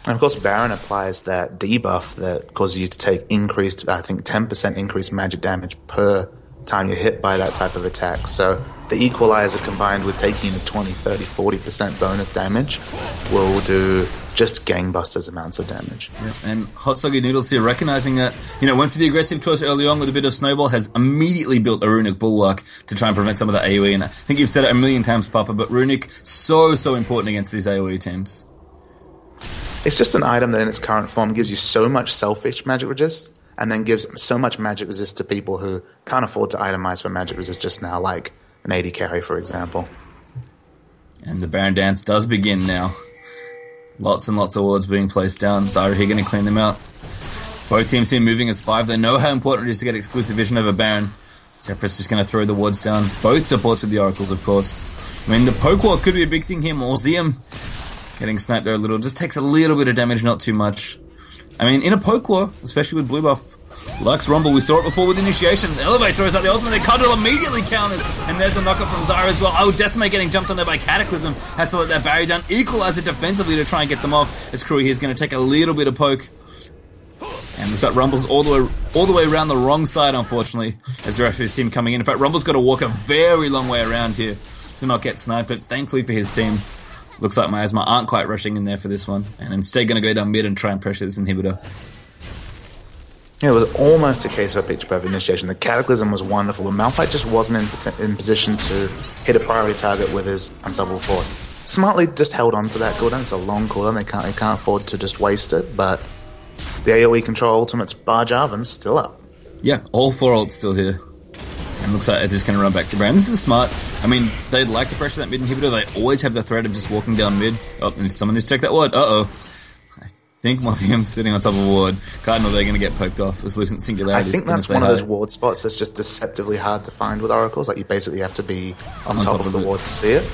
And of course, Baron applies that debuff that causes you to take increased, I think, 10% increased magic damage per time you're hit by that type of attack. So the equalizer combined with taking the 20, 30, 40% bonus damage will do just gangbusters amounts of damage. Yep. And HotSoggy Noodles here, recognizing that, went for the aggressive choice early on with a bit of snowball, has immediately built a Runic Bulwark to try and prevent some of the AoE. And I think you've said it a million times, Papa, but Runic, so important against these AoE teams. It's just an item that in its current form gives you so much selfish magic resist, and then gives so much magic resist to people who can't afford to itemize for magic resist just now, like an AD carry, for example. And the Baron Dance does begin now. Lots and lots of wards being placed down. Zyra here going to clean them out. Both teams here moving as 5. They know how important it is to get exclusive vision over Baron. Zephyrus just going to throw the wards down. Both supports with the Oracles, of course. I mean, the poke wall could be a big thing here. Museum getting sniped there a little. Just takes a little bit of damage, not too much. I mean, in a poke war, especially with blue buff, Lux Rumble, we saw it before with Initiation. Elevate throws out the ultimate, they Cuddle immediately counters, and there's a knockup from Zyra as well. Oh, Decimate getting jumped on there by Cataclysm, has to let that barrier down. Equalizer defensively to try and get them off. This crew here is going to take a little bit of poke. And looks like Rumble's all the way around the wrong side, unfortunately, as the rest of his team coming in. In fact, Rumble's got to walk a very long way around here to not get sniped, but thankfully for his team, looks like Miasma aren't quite rushing in there for this one, and instead going to go down mid and try and pressure this inhibitor. Yeah, it was almost a case of a picture perfect initiation. The Cataclysm was wonderful, but Malphite just wasn't in position to hit a priority target with his Unstoppable Force. Smartly just held on to that cooldown. It's a long cooldown. They can't afford to just waste it, but the AoE control ultimates bar Jarvan's still up. Yeah, all 4 ults still here. And looks like they're just going to run back to Baron. This is smart. I mean, they'd like to pressure that mid inhibitor. They always have the threat of just walking down mid. Oh, and someone needs to check that ward. I think Museum's sitting on top of a ward. Cardinal, they're going to get poked off. As Lucent Singularity. I think that's one of those ward spots that's just deceptively hard to find with Oracles. Like, you basically have to be on top of the ward to see it.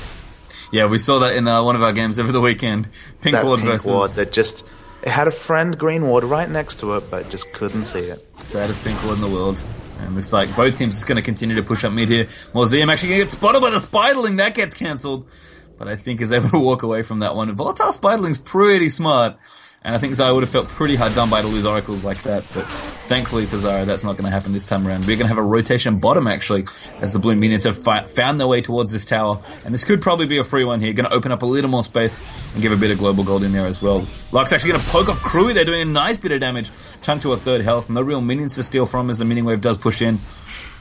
Yeah, we saw that in one of our games over the weekend. Pink ward versus... ward that just... It had a friend green ward right next to it, but just couldn't see it. Saddest pink ward in the world. And looks like both teams just going to continue to push up mid here. Museum actually going to get spotted by the Spiderling. That gets cancelled. But I think is able to walk away from that one. Volatile Spiderling's pretty smart. And I think Zyra would have felt pretty hard done by to lose Oracles like that. But thankfully for Zyra, that's not going to happen this time around. We're going to have a rotation bottom, actually, as the blue minions have found their way towards this tower. And this could probably be a free one here. Going to open up a little more space and give a bit of global gold in there as well. Lux actually going to poke off Crewy. They're doing a nice bit of damage. Chunk to a 3rd health. No real minions to steal from as the minion wave does push in.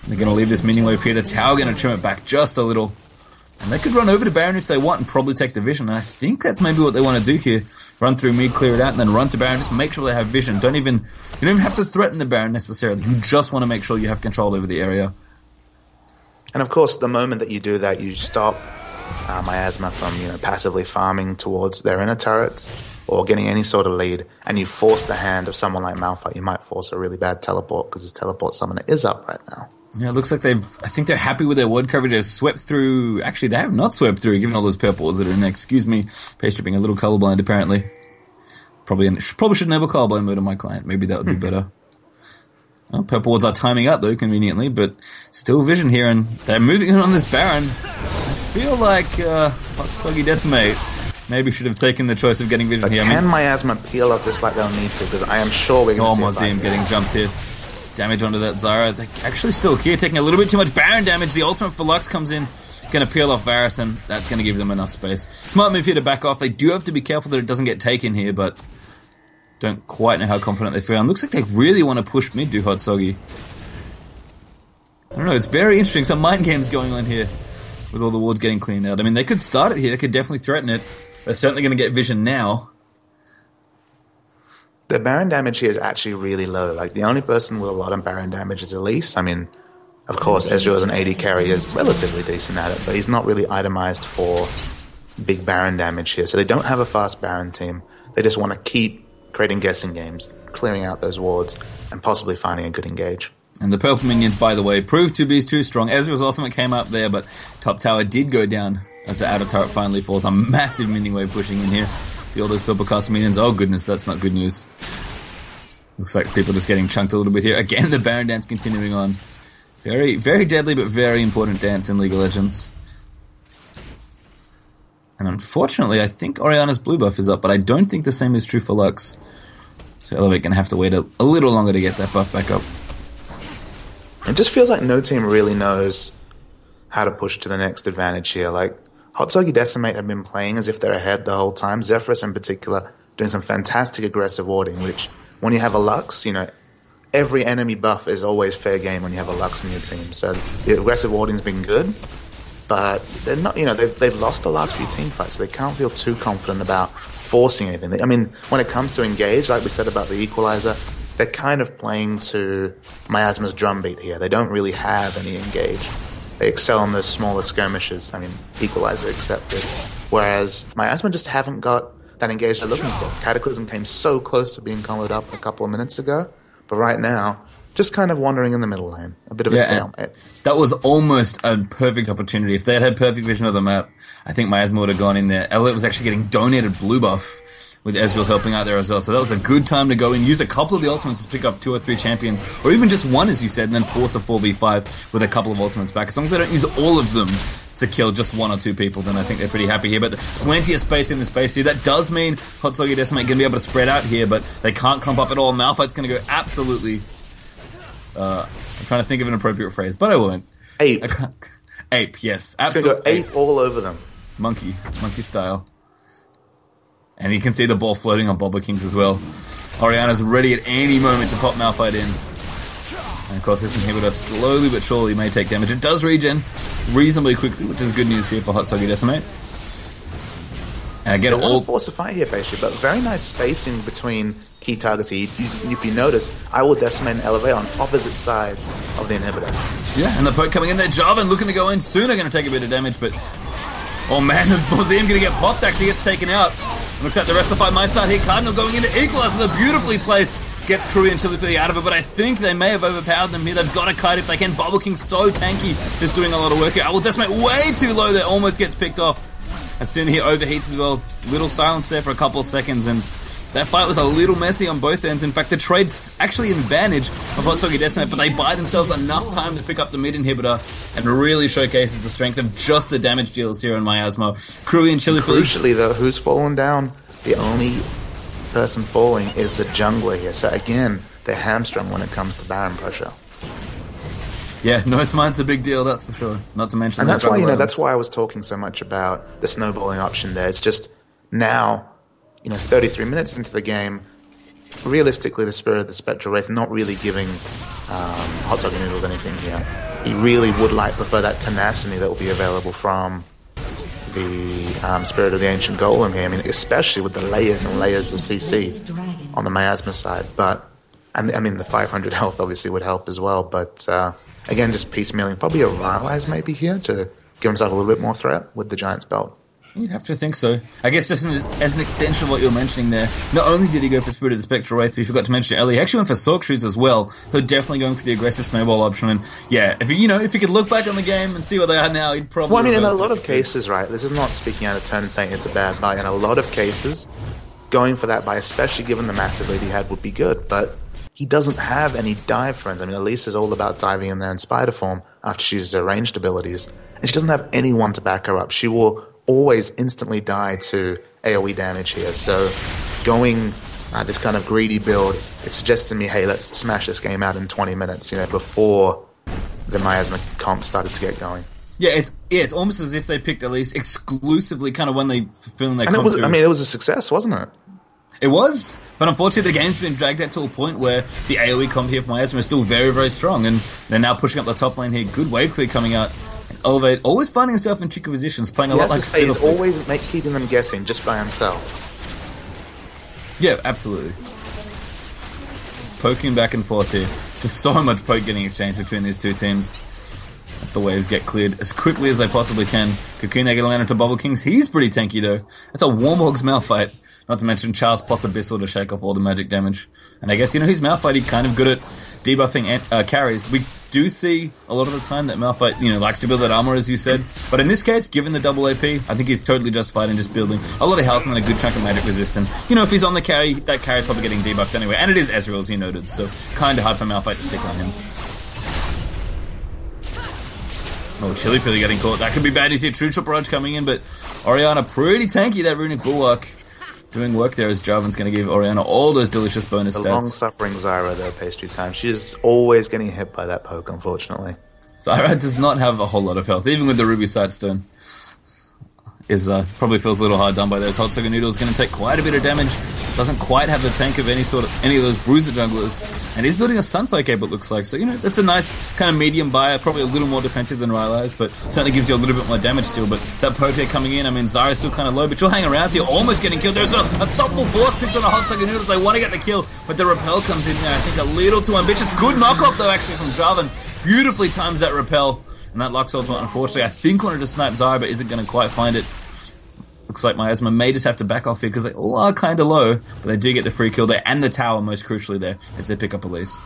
They're going to leave this minion wave here. The tower going to trim it back just a little. And they could run over to Baron if they want and probably take the vision. And I think that's maybe what they want to do here. Run through mid, clear it out, and then run to Baron. Just make sure they have vision. You don't even have to threaten the Baron necessarily. You just want to make sure you have control over the area. And of course, the moment that you do that, you stop Miasma from passively farming towards their inner turrets. or getting any sort of lead, and you force the hand of someone like Malphite, you might force a really bad teleport because his teleport summoner is up right now. Yeah, it looks like I think they're happy with their ward coverage. They've swept through. Actually, they have not swept through, given all those purples that are in there. Excuse me, pastry being a little colorblind, apparently. Probably should enable colorblind mode on my client. Maybe that would be better. Well, purple wards are timing out, though, conveniently, but still vision here, and they're moving in on this Baron. I feel like HotSoggyDecimate maybe should have taken the choice of getting vision but here. Can Miasma peel off this like they'll need to? Because I am sure we're going to see Museum getting jumped here. Damage onto that Zyra. They're actually still here, taking a little bit too much Baron damage. The ultimate for Lux comes in, going to peel off Varus, and that's going to give them enough space. Smart move here to back off. They do have to be careful that it doesn't get taken here, but don't quite know how confident they feel. And looks like they really want to push mid to HotSoggy. I don't know, it's very interesting. Some mind games going on here with all the wards getting cleaned out. I mean, they could start it here. They could definitely threaten it. They're certainly going to get vision now. The Baron damage here is actually really low. Like, the only person with a lot of Baron damage is Elise. I mean, of course, Ezreal as an AD carry is relatively decent at it, but he's not really itemized for big Baron damage here. So they don't have a fast Baron team. They just want to keep creating guessing games, clearing out those wards, and possibly finding a good engage. And the purple minions, by the way, proved to be too strong. Ezreal's ultimate came up there, but top tower did go down as the outer turret finally falls. A massive minion wave pushing in here. See all those purple cast minions. Oh goodness, that's not good news. Looks like people just getting chunked a little bit here. Again, the Baron dance continuing on. Very, very deadly, but very important dance in League of Legends. And unfortunately, I think Orianna's blue buff is up, but I don't think the same is true for Lux. So Elevate going to have to wait a little longer to get that buff back up. It just feels like no team really knows how to push to the next advantage here. Like, HotSoggyDecimate have been playing as if they're ahead the whole time. Zephyrus in particular doing some fantastic aggressive warding, which when you have a Lux, you know, every enemy buff is always fair game when you have a Lux in your team. So the aggressive warding's been good, but they're not, you know, they've lost the last few team fights, so they can't feel too confident about forcing anything. I mean, when it comes to engage, like we said about the Equalizer, they're kind of playing to Miasma's drumbeat here. They don't really have any engage. They excel in those smaller skirmishes. I mean, Equalizer accepted. Whereas Miasma just haven't got that engage they're looking for. Cataclysm came so close to being comboed up a couple of minutes ago, but right now, just kind of wandering in the middle lane. A bit of a stalemate. That was almost a perfect opportunity. If they had perfect vision of the map, I think Miasma would have gone in there. Elliot was actually getting donated blue buff with Ezreal helping out there as well. So that was a good time to go in, use a couple of the ultimates to pick up 2 or 3 champions, or even just one, as you said, and then force a 4v5 with a couple of ultimates back. As long as they don't use all of them to kill just 1 or 2 people, then I think they're pretty happy here. But plenty of space in this base here. That does mean HotSoggyDecimate going to be able to spread out here, but they can't clump up at all. Malphite's going to go absolutely... I'm trying to think of an appropriate phrase, but I won't. Ape. Ape, yes. Absolutely. Go ape all over them. Monkey style. And you can see the ball floating on Boba Kings as well. Orianna's ready at any moment to pop Malphite in. And of course, this inhibitor slowly but surely may take damage. It does regen reasonably quickly, which is good news here for HotSoggyDecimate. And I get it all. Force a fight here, basically, but very nice spacing between key targets here. If you notice, I will Decimate and Elevate on opposite sides of the inhibitor. Yeah, and the poke coming in there. Jarvan looking to go in sooner, going to take a bit of damage, but oh man, the Museum going to get popped, actually gets taken out. Looks like the rest of the fight might start here. Cardinal going into Equalizer, beautifully placed. Gets Krui and Chili out of it, but I think they may have overpowered them here. They've got a kite if they can. Bubble King so tanky, is doing a lot of work here. I will Decimate way too low there, almost gets picked off. As soon as he overheats as well. Little silence there for a couple of seconds, and that fight was a little messy on both ends. In fact, the trade's actually in advantage of HotSoggyDecimate, but they buy themselves enough time to pick up the mid inhibitor and really showcases the strength of just the damage deals here in Miasma. Krui and Chili. Crucially though, who's fallen down? The only person falling is the jungler here. So again, they're hamstrung when it comes to Baron pressure. Yeah, no smite's a big deal, that's for sure. Not to mention, and that's why that's why I was talking so much about the snowballing option there. It's just now, 33 minutes into the game, realistically, the Spirit of the Spectral Wraith not really giving HotSoggyNoodles anything here. He really would prefer that tenacity that will be available from the Spirit of the Ancient Golem here. I mean, especially with the layers and layers of CC on the Miasma side. But, I mean, the 500 health obviously would help as well. But, again, just piecemealing. Probably a Rylai's maybe here to give himself a little bit more threat with the Giant's Belt. You'd have to think so. I guess just as an extension of what you were mentioning there, not only did he go for Spirit of the Spectral Wraith, but we forgot to mention earlier, he actually went for Sork Shoes as well, so definitely going for the aggressive snowball option. And yeah, if you could look back on the game and see what they are now, he'd probably... Well, I mean, in a lot of cases, right, this is not speaking out of turn and saying it's a bad buy. In a lot of cases, going for that buy, especially given the massive lead he had, would be good, but he doesn't have any dive friends. I mean, Elise is all about diving in there in spider form after she uses her ranged abilities, and she doesn't have anyone to back her up. She will always instantly die to AoE damage here. So going this kind of greedy build, it suggests to me, hey, let's smash this game out in 20 minutes, before the Miasma comp started to get going. Yeah, it's almost as if they picked Elise exclusively kind of when they fulfilling their comp. It was a success, wasn't it? It was, but unfortunately the game's been dragged out to a point where the AoE comp here for Miasma is still very, very strong, and they're now pushing up the top lane here. Good wave clear coming out. Elevate, always finding himself in tricky positions, playing a lot like Fiddlesticks. He's always keeping them guessing just by himself. Yeah, absolutely. Just poking back and forth here. Just so much poke getting exchanged between these two teams. As the waves get cleared as quickly as they possibly can. Cocoon, they're going to land into Bubble Kings. He's pretty tanky though. That's a Warmog's Malphite. Not to mention Charles plus Abyssal to shake off all the magic damage. And I guess, his Malphite, he's kind of good at debuffing carries. We do see a lot of the time that Malphite, likes to build that armor, as you said. But in this case, given the double AP, I think he's totally justified in just building a lot of health and a good chunk of magic resistance. If he's on the carry, that carry's probably getting debuffed anyway. And it is Ezreal, as you noted, so kind of hard for Malphite to stick on him. Oh, Chili Philly getting caught. That could be bad. You see a True Barrage coming in, but Orianna pretty tanky, that Runic Bulwark. Doing work there as Jarvan's going to give Orianna all those delicious bonus stats. The long-suffering Zyra, though, pastry time. She's always getting hit by that poke, unfortunately. Zyra does not have a whole lot of health, even with the Ruby Sightstone. Probably feels a little hard done by those. HotSoggy Noodles going to take quite a bit of damage. Doesn't quite have the tank of any of those bruiser junglers. And he's building a Sunflake Cape, it looks like. So, it's a nice kind of medium buy. Probably a little more defensive than Rylai's, but certainly gives you a little bit more damage still. But that poke there coming in, Zyra's still kind of low, but you'll hang around here, almost getting killed. There's a supple force picks on the HotSoggy Noodles. They want to get the kill, but the repel comes in there. I think a little too ambitious. Good knockoff, though, actually, from Jarvan. Beautifully times that repel. And that Lux ultimate, unfortunately, I think wanted to snipe Zyra, but isn't going to quite find it. Looks like Miasma may just have to back off here because they all are kind of low, but they do get the free kill there and the tower most crucially there as they pick up Elise.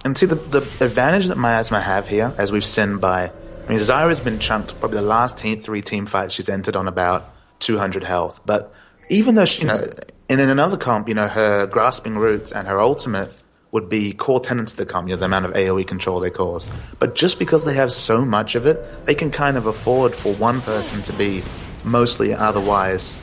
And see, the advantage that Miasma have here, as we've seen Zyra's been chunked, probably the last three team fights she's entered on about 200 health. But even though, in another comp, her Grasping Roots and her ultimate would be core tenets of the comp, the amount of AoE control they cause. But just because they have so much of it, they can kind of afford for one person to be mostly otherwise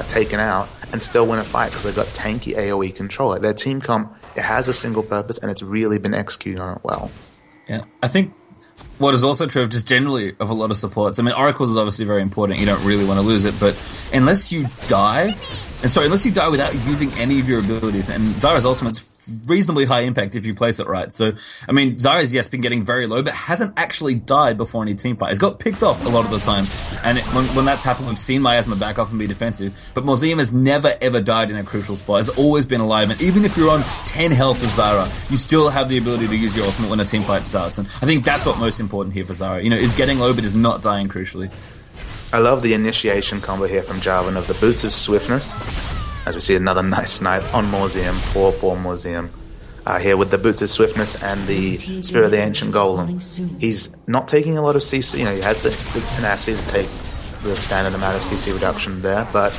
taken out and still win a fight because they've got tanky AoE control. Their team comp, it has a single purpose and it's really been executed on it well. Yeah, I think what is also true of just generally of a lot of supports, Oracles is obviously very important, you don't really want to lose it, but unless you die without using any of your abilities, and Zyra's ultimate's reasonably high impact if you place it right. So, Zyra's, yes, been getting very low, but hasn't actually died before any team fight. It's got picked off a lot of the time. And when that's happened, we've seen Miasma back off and be defensive. But Mauseum has never, ever died in a crucial spot. Has always been alive. And even if you're on 10 health with Zyra, you still have the ability to use your ultimate when a team fight starts. And I think that's what's most important here for Zyra. Is getting low, but is not dying crucially. I love the initiation combo here from Jarvan of the Boots of Swiftness. As we see another nice snipe on Mauseum, poor Mauseum. Here with the Boots of Swiftness and the Spirit of the Ancient Golem. He's not taking a lot of CC, he has the tenacity to take the standard amount of CC reduction there, but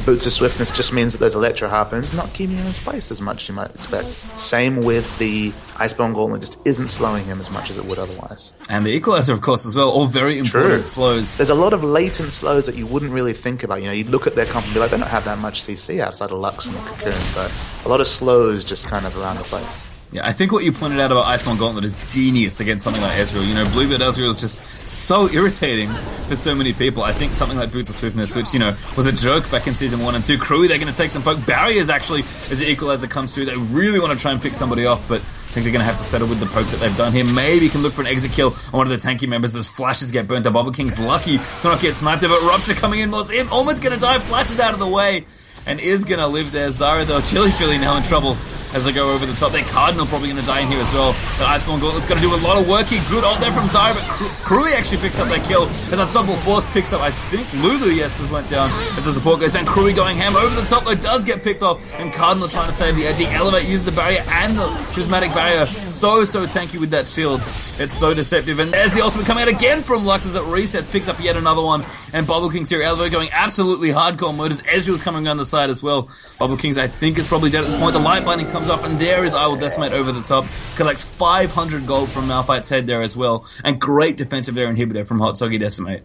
Boots of Swiftness just means that those Electro Harpoons not keeping him in his place as much as you might expect. Same with the Iceborne Golem, it just isn't slowing him as much as it would otherwise. And the Equalizer, of course, as well, all very important slows. There's a lot of latent slows that you wouldn't really think about. You'd look at their comp and be like, they don't have that much CC outside of Lux and the Cocoon, but a lot of slows just kind of around the place. Yeah, I think what you pointed out about Iceborne Gauntlet is genius against something like Ezreal. Bluebeard Ezreal is just so irritating for so many people. I think something like Boots of Swiftness, which, was a joke back in Season 1 and 2. Crew, they're going to take some poke. Barriers, actually, as the Equalizer comes through. They really want to try and pick somebody off, but I think they're going to have to settle with the poke that they've done here. Maybe can look for an exit kill on one of the tanky members as flashes get burnt. The Bubble King's lucky to not get sniped, but Rupture coming in. Almost going to die, flashes out of the way, and is going to live there. Zyra, though, Chili Philly now in trouble. as they go over the top. Their Cardinal probably going to die in here as well. But Iceborne Gauntlet's going to do a lot of work here. Good ult there from Zara, but Krui actually picks up that kill. As Unstoppable Force picks up, I think Lulu, yes, has went down as the support goes down. Krui going ham over the top, though, does get picked off. And Cardinal trying to save the edge. The Elevate uses the barrier and the Prismatic Barrier. So tanky with that shield. It's so deceptive. And there's the ultimate coming out again from Lux as it resets, picks up yet another one. And Bubble King's here. Elevate going absolutely hardcore mode as Ezreal's coming on the side as well. Bubble King's, I think, is probably dead at this point. The Light Binding comes off, and there is I Will Decimate over the top. Collects 500 gold from Malphite's head there as well. And great defensive there inhibitor from HotSoggyDecimate.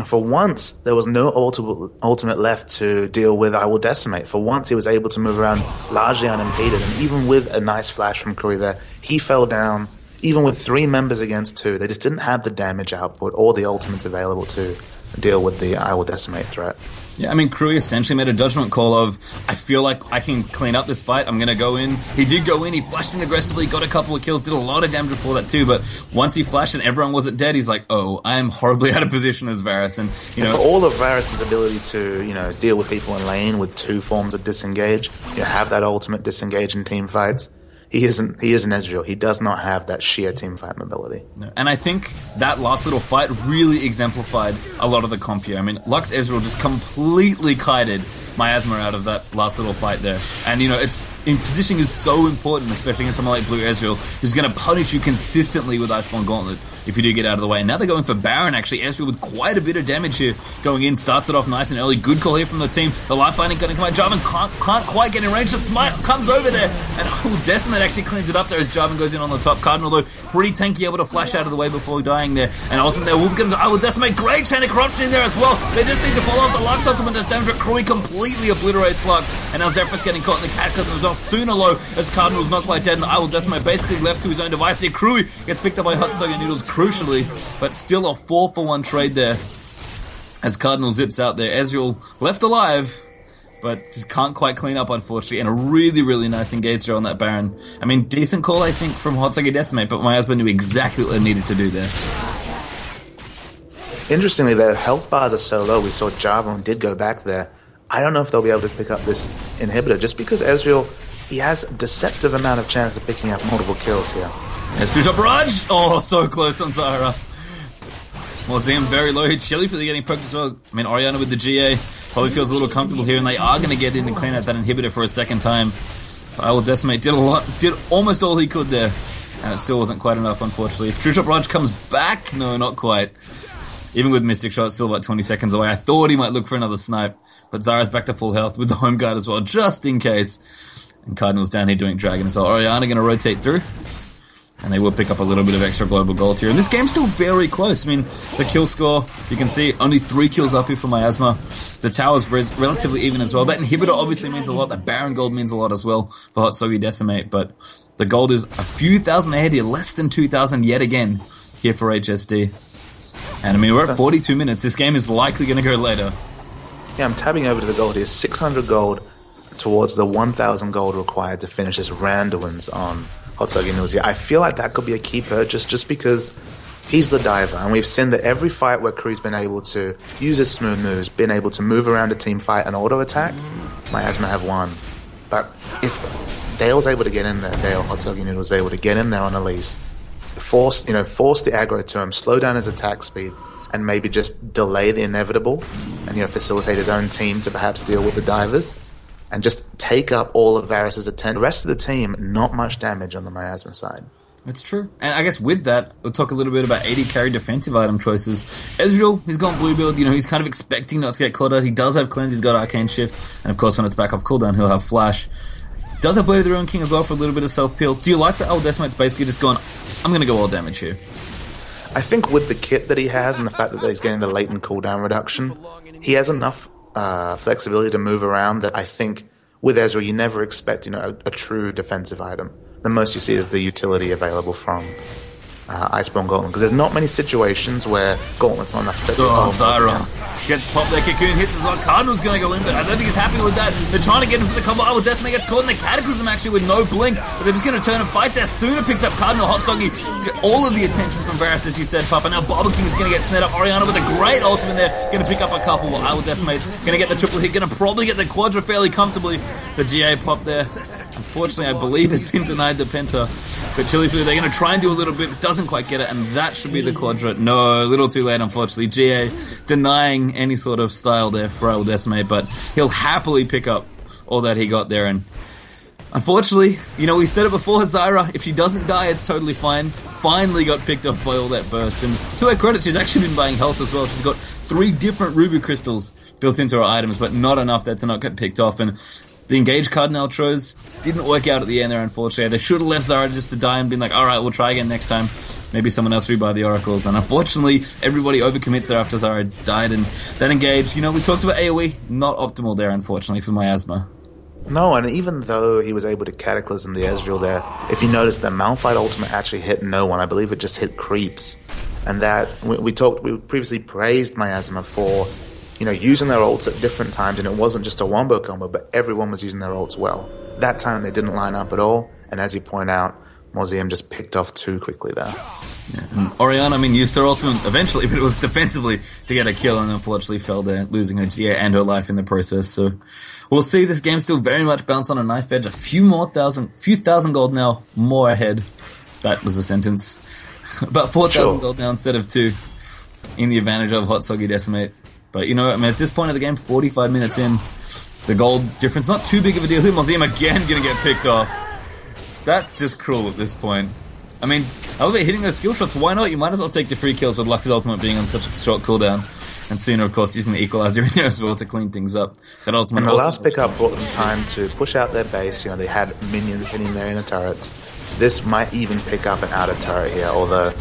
For once, there was no ultimate left to deal with I Will Decimate. For once, he was able to move around largely unimpeded, and even with a nice flash from Krui there, he fell down. Even with 3 members against 2, they just didn't have the damage output or the ultimates available to deal with the I Will Decimate threat. Yeah, I mean, Krui essentially made a judgment call of, I feel like I can clean up this fight, I'm going to go in. He did go in, he flashed in aggressively, got a couple of kills, did a lot of damage before that too, but once he flashed and everyone wasn't dead, he's like, oh, I am horribly out of position as Varus. And, for all of Varus' ability to, deal with people in lane with 2 forms of disengage, have that ultimate disengage in team fights, he is an Ezreal. He does not have that sheer teamfight mobility. No. And I think that last little fight really exemplified a lot of the comp here. I mean, Lux Ezreal just completely kited Miasma out of that last little fight there. And, positioning is so important, especially against someone like Blue Ezreal, who's going to punish you consistently with Iceborne Gauntlet if you do get out of the way. And now they're going for Baron, actually. Ezreal with quite a bit of damage here going in. Starts it off nice and early. Good call here from the team. The Life Binding going to come out. Jarvan can't quite get in range. The Smite comes over there. And Decimate actually cleans it up there as Jarvan goes in on the top. Cardinal, though, pretty tanky, able to flash out of the way before dying there. And ultimately, there will become I Will Decimate. Great chain of corruption in there as well. They just need to follow up the Lux ultimate as damage. Krui completely obliterates Lux. And now Zephyrus getting caught in the cataclysm as well. Sooner low as Cardinal's not quite dead. And I Will Decimate basically left to his own device here. Krui gets picked up by HotSoggy Noodles, crucially. But still a 4-for-1 trade there as Cardinal zips out there. Ezreal left alive, but just can't quite clean up, unfortunately. And a really, really nice engage there on that Baron. I mean, decent call, I think, from HotSoggyDecimate, but my husband knew exactly what they needed to do there. Interestingly, their health bars are so low. We saw Jarvan did go back there. I don't know if they'll be able to pick up this inhibitor, just because Ezreal, he has a deceptive amount of chance of picking up multiple kills here. Ezreal barrage! Oh, so close on Zara. Mauseum very low here. Chili for the getting poked as well. I mean, Orianna with the GA probably feels a little comfortable here, and they are going to get in and clean out that inhibitor for a second time. I Will Decimate did almost all he could there, and it still wasn't quite enough, unfortunately. If True Shot Barrage comes back, no, not quite. Even with Mystic Shot, still about 20 seconds away. I thought he might look for another snipe, but Zara's back to full health with the home guard as well, just in case. And Cardinal's down here doing Dragon, so Orianna going to rotate through. And they will pick up a little bit of extra global gold here. And this game's still very close. I mean, the kill score, you can see only 3 kills up here for Miasma. The tower's relatively even as well. That inhibitor obviously means a lot. That Baron gold means a lot as well for HotSoggyDecimate. But the gold is a few thousand ahead here, less than 2,000 yet again here for HSD. And I mean, we're at 42 minutes. This game is likely going to go later. Yeah, I'm tabbing over to the gold here. 600 gold towards the 1,000 gold required to finish this Randuin's on HotSoggy Noodles here. I feel like that could be a key purchase just because he's the diver, and we've seen that every fight where Krui's been able to use his smooth moves, been able to move around a team fight and auto attack, Miasma have won. But if Dale's able to get in there, Dale HotSoggy Noodles is able to get in there on Elise, force the aggro to him, slow down his attack speed, and maybe just delay the inevitable, and facilitate his own team to perhaps deal with the divers, and just take up all of Varus' attention. The rest of the team, not much damage on the Miasma side. That's true. And I guess with that, we'll talk a little bit about AD carry defensive item choices. Ezreal, he's gone blue build. He's kind of expecting not to get caught out. He does have cleanse, he's got arcane shift, and of course when it's back off cooldown, he'll have flash. Does have Blade of the Ruined King as well for a little bit of self-peel. Do you like that? Decimate's basically just gone, I'm going to go all damage here. I think with the kit that he has and the fact that he's getting the latent cooldown reduction, he has enough flexibility to move around that I think with Ezreal you never expect a true defensive item. The most you see is the utility available from Iceborne Gauntlet, because there's not many situations where Gauntlet's not enough to Zara gets popped there, Cocoon hits as well. Cardinal's going to go in, but I don't think he's happy with that. They're trying to get him for the combo. Will Decimate gets caught in the Cataclysm actually with no blink, but they're just going to turn and fight there. Sooner picks up Cardinal. HotSoggy, all of the attention from Varus, as you said, Papa. Now Barber King is going to get snared up. Orianna with a great ultimate there, going to pick up a couple, while Will Decimate's going to get the triple hit, going to probably get the quadra fairly comfortably. The GA pop there. Unfortunately, I believe has been denied the Penta. But Chili Philly, they're going to try and do a little bit, doesn't quite get it, and that should be the Quadra. No, a little too late, unfortunately. GA denying any sort of style there for HotSoggyDecimate, but he'll happily pick up all that he got there. And unfortunately, we said it before, Zyra, if she doesn't die, it's totally fine. Finally got picked off by all that burst. And to her credit, she's actually been buying health as well. She's got 3 different ruby crystals built into her items, but not enough there to not get picked off. And the engaged Cardinal Tros didn't work out at the end there, unfortunately. They should have left Zyra just to die and been like, alright, we'll try again next time. Maybe someone else rebuy the Oracles. And unfortunately, everybody overcommits there after Zyra died. And that engage, we talked about AoE, not optimal there, unfortunately, for Miasma. No, and even though he was able to Cataclysm the Ezreal there, if you notice, the Malphite ultimate actually hit no one. I believe it just hit creeps. And that, we previously praised Miasma for, using their ults at different times, and it wasn't just a wombo combo, but everyone was using their ults well. That time they didn't line up at all, and as you point out, Mauseum just picked off too quickly there. Yeah, and Orianna, used her ultimate eventually, but it was defensively to get a kill, and unfortunately fell there, losing her GA and her life in the process. So we'll see this game still very much bounce on a knife edge. A few thousand gold now more ahead. That was the sentence. About 4,000 gold now instead of 2 in the advantage of HotSoggyDecimate. But at this point of the game, 45 minutes in, the gold difference not too big of a deal. Mauseum again going to get picked off. That's just cruel at this point. I love it hitting those skill shots. Why not? You might as well take the free kills with Lux's ultimate being on such a short cooldown. And Cena, of course, using the equalizer in there as well to clean things up. That ultimate. And the last pickup brought them time to push out their base. They had minions hitting their inner turrets. This might even pick up an outer turret here, although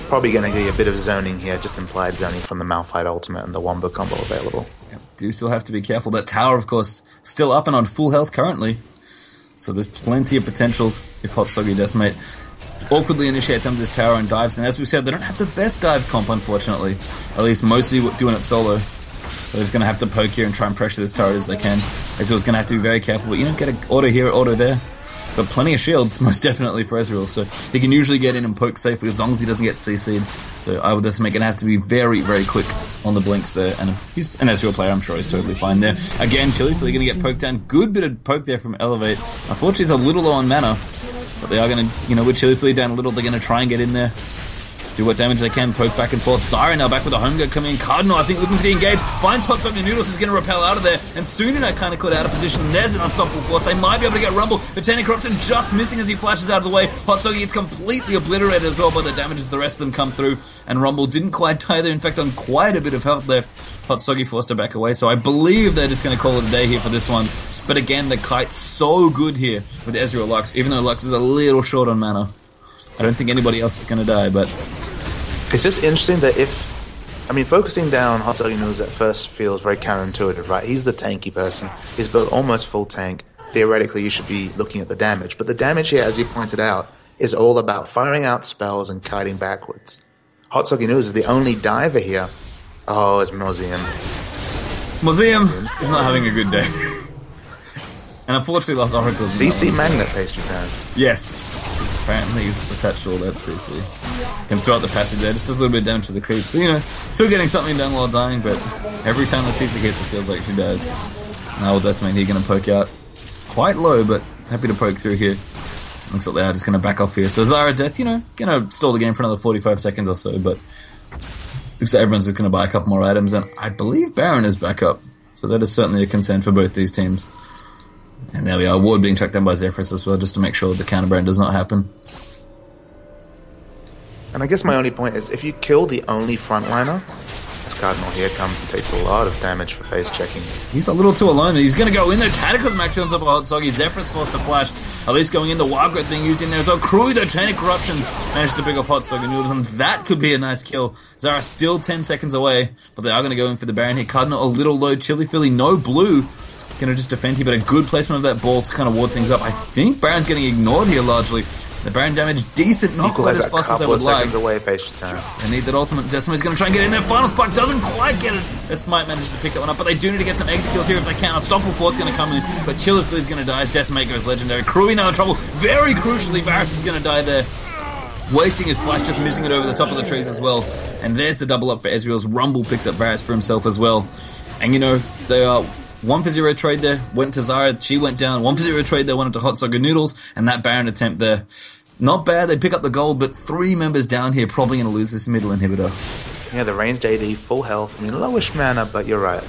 probably going to be a bit of zoning here, just implied zoning from the Malphite ultimate and the wombo combo available. Yep. Do still have to be careful. That tower, of course, still up and on full health currently. So there's plenty of potential if HotSoggyDecimate awkwardly initiates under this tower and dives. And as we said, they don't have the best dive comp, unfortunately. At least mostly doing it solo. So they're just going to have to poke here and try and pressure this turret as they can. Ezreal's going to have to be very careful, but get an auto here, auto there. But plenty of shields, most definitely, for Ezreal. So he can usually get in and poke safely as long as he doesn't get CC'd. So HotSoggyDecimate going to have to be very, very quick on the blinks there. And he's an Ezreal player, I'm sure he's totally fine there. Again, Chili Philly going to get poked down. Good bit of poke there from Elevate. Unfortunately, he's a little low on mana. But they are going to, with Chili Philly down a little, they're going to try and get in there. Do what damage they can, poke back and forth. Zyra now back with the home guard coming in. Cardinal, I think, looking for the engage. Finds HotSoggyNoodles, is going to repel out of there. And Oceanic kind of caught out of position. There's an unstoppable force. They might be able to get Rumble. Oceanic Corruption just missing as he flashes out of the way. HotSoggy gets completely obliterated as well by the damage as the rest of them come through. And Rumble didn't quite die there. In fact, on quite a bit of health left, HotSoggy forced her back away. So I believe they're just going to call it a day here for this one. But again, the kite's so good here with Ezreal Lux, even though Lux is a little short on mana. I don't think anybody else is going to die, but it's just interesting that focusing down HotSoggyNoodles at first feels very counterintuitive, right? He's the tanky person. He's built almost full tank. Theoretically, you should be looking at the damage. But the damage here, as you pointed out, is all about firing out spells and kiting backwards. HotSoggyNoodles is the only diver here. Oh, it's Mauseum. Mauseum is not having a good day. And unfortunately lost Oracles. CC Magnet pastry time. Yes. Apparently he's attached to all that CC. Can throw out the passage there, just does a little bit of damage to the creep. So, still getting something done while dying, but every time the CC hits, it feels like she dies. Now that's mean he's going to poke out quite low, but happy to poke through here. Looks like they are just going to back off here. So Zyra Death, going to stall the game for another 45 seconds or so, but looks like everyone's just going to buy a couple more items, and I believe Baron is back up. So that is certainly a concern for both these teams. And there we are, Ward being tracked down by Zephyrus as well, just to make sure the counter Baron does not happen. And I guess my only point is, if you kill the only frontliner, this Cardinal here comes and takes a lot of damage for face checking. He's a little too alone. He's going to go in there. Cataclysm actually on top of HotSoggy. Zephyrus forced to flash. At least going in. The Wild Growth being used in there as well. Crew, the Oceanic Corruption managed to pick off HotSoggyNoodles, and that could be a nice kill. Zyra still 10 seconds away, but they are going to go in for the Baron here. Cardinal a little low. Chili Philly, no blue. Going to just defend here, but a good placement of that ball to kind of ward things up. I think Baron's getting ignored here largely. The Baron damage decent, not quite as fast as I would like. Away, time. They need that ultimate. Decimate's going to try and get in there. Final Spark doesn't quite get it. The Smite managed to pick that one up, but they do need to get some exit kills here if they can. Unstoppable Force going to come in, but Chili Philly's going to die as Decimate goes legendary. Crewy now in trouble. Very crucially, Varus is going to die there. Wasting his flash, just missing it over the top of the trees as well. And there's the double up for Ezreal's. Rumble picks up Varus for himself as well. And they are 1-for-0 trade there, went to Zara, she went down. 1-for-0 trade there, went into HotSoggy Noodles, and that Baron attempt there. Not bad, they pick up the gold, but 3 members down here probably going to lose this middle inhibitor. Yeah, the ranged AD, full health. I mean, lowish mana, but you're right.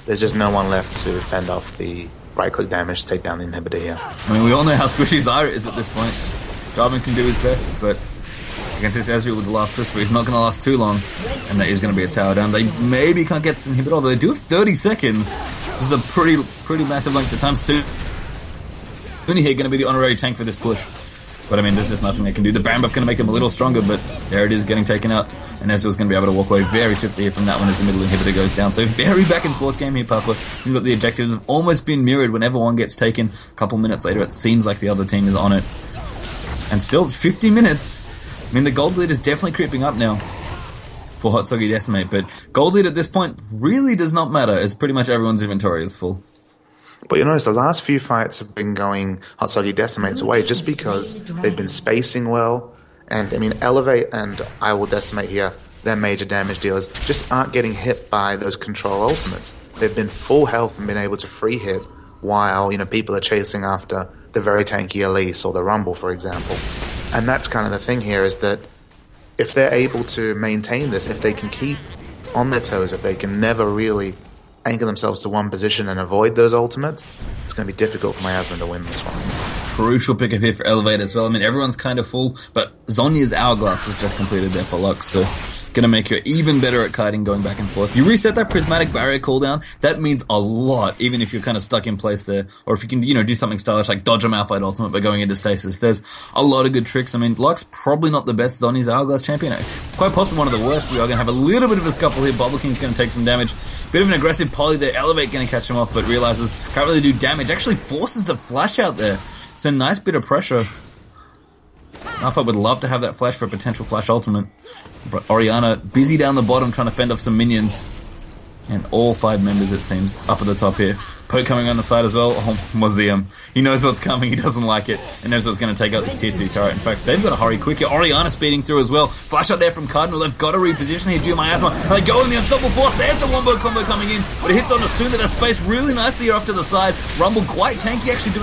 There's just no one left to fend off the right-click damage to take down the inhibitor here. I mean, we all know how squishy Zyra is at this point. Jarvan can do his best, but against this Ezreal with the last Whisper, he's not going to last too long, and that is going to be a tower down. They maybe can't get this inhibitor, although they do have 30 seconds. This is a pretty massive length of time. Soon here going to be the honorary tank for this push. But I mean, there's just nothing they can do. The Baron buff going to make him a little stronger, but there it is, getting taken out. And Ezreal's going to be able to walk away very swiftly here from that one as the middle inhibitor goes down. So very back and forth game here, Papa. Seems like the objectives have almost been mirrored whenever one gets taken. A couple minutes later, it seems like the other team is on it. And still, it's 50 minutes. I mean, the gold lead is definitely creeping up now for HotSoggyDecimate, but gold lead at this point really does not matter, as pretty much everyone's inventory is full. But you notice the last few fights have been going HotSoggyDecimate's way just because they've been spacing well. And, I mean, Elevate and I Will Decimate here, their major damage dealers, just aren't getting hit by those control ultimates. They've been full health and been able to free hit while, people are chasing after the very tanky Elise or the Rumble, for example. And that's kind of the thing here, is that if they're able to maintain this, if they can keep on their toes, if they can never really anchor themselves to one position and avoid those ultimates, it's going to be difficult for Miasma to win this one. Crucial pickup here for Elevate as well. I mean, everyone's kind of full, but Zhonya's Hourglass was just completed there for Lux, so going to make her even better at kiting, going back and forth. You reset that Prismatic Barrier cooldown, that means a lot, even if you're kind of stuck in place there, or if you can, do something stylish like dodge a Malphite ultimate by going into stasis. There's a lot of good tricks. I mean, Lux probably not the best Zhonya's Hourglass champion, quite possibly one of the worst. We are going to have a little bit of a scuffle here. Bubble King's going to take some damage. Bit of an aggressive poly there. Elevate going to catch him off, but realizes can't really do damage. Actually forces the flash out there. It's a nice bit of pressure. Malphite would love to have that flash for a potential flash ultimate. But Orianna busy down the bottom trying to fend off some minions. And all 5 members, it seems, up at the top here. Poke coming on the side as well. Oh, Museum. He knows what's coming. He doesn't like it. And knows what's going to take out this tier 2 turret. In fact, they've got to hurry quick here. Orianna speeding through as well. Flash out there from Cardinal. They've got to reposition here. Do Miasma. And they go in the Unstoppable Force. There's the wombo combo coming in. But it hits on Asuna. That space really nicely off to the side. Rumble quite tanky, actually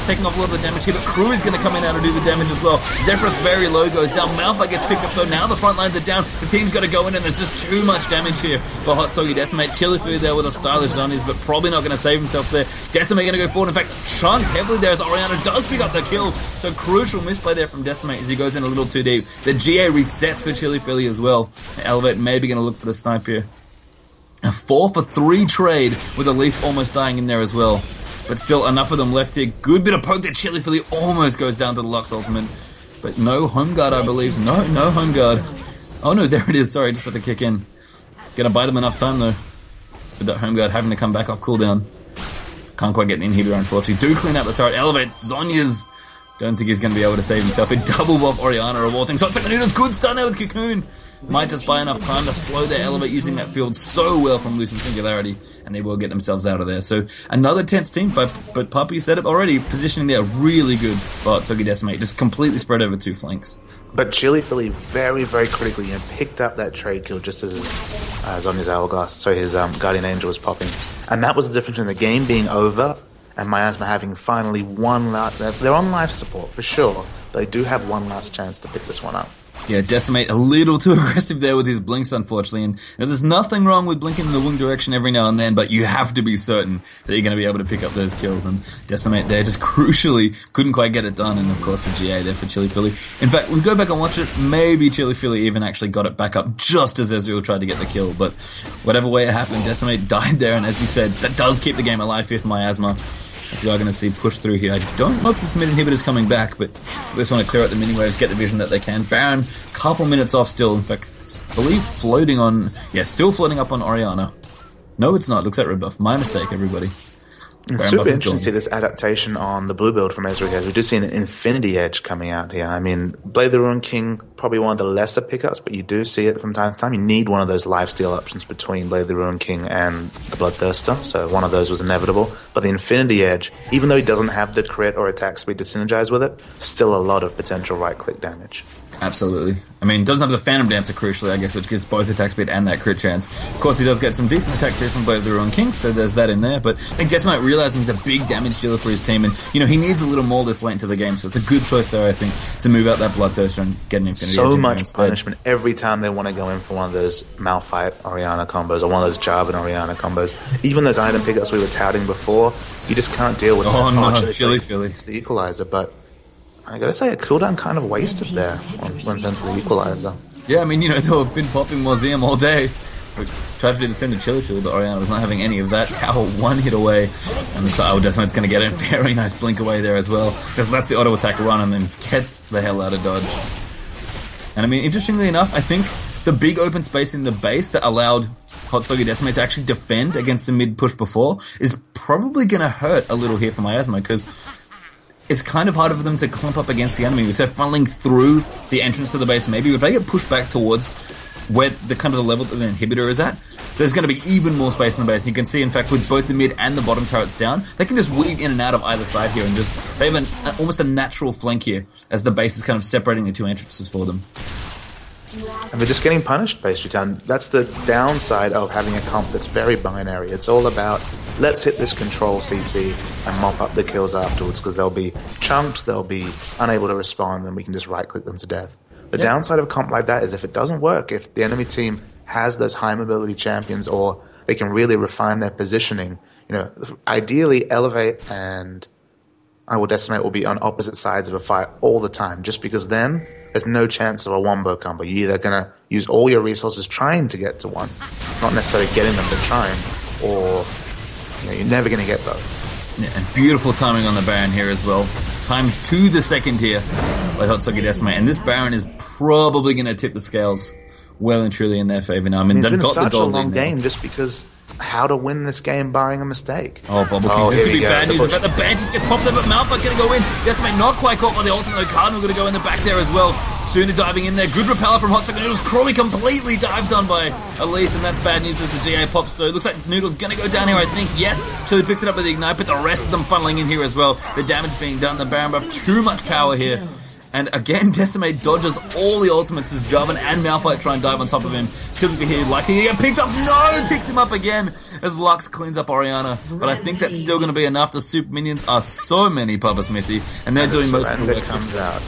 taking off a lot of the damage here. But Crew is going to come in now to do the damage as well. Zephyrus very low, goes down. Malphite gets picked up though. Now the front lines are down. The team's got to go in, and there's just too much damage here for HotSoggyDecimate. Chili Food there with a stylish Zhonya's, but probably not going to save himself there. Decimate going to go forward. In fact, chunked heavily there as Orianna does pick up the kill. So crucial misplay there from Decimate as he goes in a little too deep. The GA resets for Chili Philly as well. Elevate maybe going to look for the snipe here. A 4-for-3 trade with Elise almost dying in there as well. But still enough of them left here. Good bit of poke there. Chili Philly almost goes down to the Lux ultimate. But no home guard, I believe. No home guard. Oh no, there it is. Sorry, just had to kick in. Gonna buy them enough time though. With that home guard having to come back off cooldown. Can't quite get the inhibitor, unfortunately. Do clean out the turret. Elevate. Zhonya's. Don't think he's going to be able to save himself. They double buff Orianna of all things. So it's like a good stun there with Cocoon. Might just buy enough time to slow their Elevate using that field so well from Lucent Singularity. And they will get themselves out of there. So another tense team fight. But Puppy said it already. Positioning there really good for HotSoggyDecimate. Just completely spread over 2 flanks. But Chili Philly very, very critically picked up that trade kill just as Zhonya's Hourglass. So his Guardian Angel was popping. And that was the difference between the game being over and Miasma having finally one last... They're on life support, for sure. But they do have one last chance to pick this one up. Yeah, Decimate a little too aggressive there with his blinks, unfortunately. And there's nothing wrong with blinking in the wing direction every now and then, but you have to be certain that you're going to be able to pick up those kills. And Decimate there just crucially couldn't quite get it done. And of course the GA there for Chili Philly. In fact, we go back and watch it. Maybe Chili Philly even actually got it back up just as Ezreal tried to get the kill. But whatever way it happened, Decimate died there. And as you said, that does keep the game alive here for Miasma. As we are going to see push through here. I don't know if this mid inhibitor is coming back, but so they just want to clear out the mini waves, get the vision that they can. Baron, couple minutes off still. In fact, I believe floating on... Yeah, still floating up on Orianna. No, it's not. Looks like rebuff. My mistake, everybody. It's super interesting to see this adaptation on the blue build from Ezreal. We do see an Infinity Edge coming out here. I mean, Blade of the Ruined King, probably one of the lesser pickups, but you do see it from time to time. You need one of those lifesteal options between Blade of the Ruined King and the Bloodthirster, so one of those was inevitable. But the Infinity Edge, even though he doesn't have the crit or attack speed to synergize with it, still a lot of potential right-click damage. Absolutely. I mean, doesn't have the Phantom Dancer, crucially, I guess, which gives both attack speed and that crit chance. Of course, he does get some decent attack speed from Blade of the Ruined King, so there's that in there. But I think Decimate realizing he's a big damage dealer for his team, and, you know, he needs a little more this late into the game, so it's a good choice there, I think, to move out that Bloodthirster and get an Infinity Edge. So much punishment every time they want to go in for one of those Malphite Orianna combos, or one of those Jarvan Orianna combos. Even those item pickups we were touting before, you just can't deal with that. Oh, no, Philly. It's the equalizer, but I gotta say, a cooldown kind of wasted there when sense of the equalizer. Yeah, I mean, you know, they've been popping Mauseum all day. We tried to do the same to Chili, but Orianna was not having any of that. Tower one hit away, and looks like Decimate's going to get a very nice blink away there as well, because that's the auto attack run and then gets the hell out of dodge. And I mean, interestingly enough, I think the big open space in the base that allowed HotSoggyDecimate to actually defend against the mid push before is probably going to hurt a little here for Miasma, because it's kind of harder for them to clump up against the enemy. If they're funneling through the entrance to the base, maybe if they get pushed back towards where the kind of the level that the inhibitor is at, there's going to be even more space in the base. And you can see, in fact, with both the mid and the bottom turrets down, they can just weave in and out of either side here, and just they have almost a natural flank here as the base is kind of separating the two entrances for them. And they're just getting punished, Pastry Town. That's the downside of having a comp that's very binary. It's all about, let's hit this control CC and mop up the kills afterwards, because they'll be chunked, they'll be unable to respond, and we can just right-click them to death. The downside of a comp like that is if it doesn't work, if the enemy team has those high mobility champions, or they can really refine their positioning, you know, ideally Elevate and I Will Decimate will be on opposite sides of a fight all the time, just because then there's no chance of a wombo combo. You're either going to use all your resources trying to get to one, not necessarily getting them, but trying, or you're never going to get both. Yeah, and beautiful timing on the Baron here as well. Timed to the second here by HotSoggyDecimate, and this Baron is probably going to tip the scales well and truly in their favor now. I mean, it's they've been got such the a gold long lead now. game just because how to win this game barring a mistake. Oh, Bubble King. This could be bad news. About the Banshees gets popped there, but Malphite going to go in. Decimate not quite caught by the ultimate, though. Cardinal going to go in the back there as well. Sooner diving in there. Good repeller from HotSoggy Noodles. Crawley completely dived on by Elise, and that's bad news as the GA pops through. Looks like Noodles going to go down here, I think. Yes, Chili picks it up with the Ignite, but the rest of them funneling in here as well. The damage being done. The Baron buff, too much power here. And again, Decimate dodges all the ultimates as Jarvan and Malphite try and dive on top of him. Chili here likely to get picked up. No! Picks him up again as Lux cleans up Orianna. But I think that's still going to be enough. The super minions are so many, Papa Smithy, and they're doing most of the work. Comes out.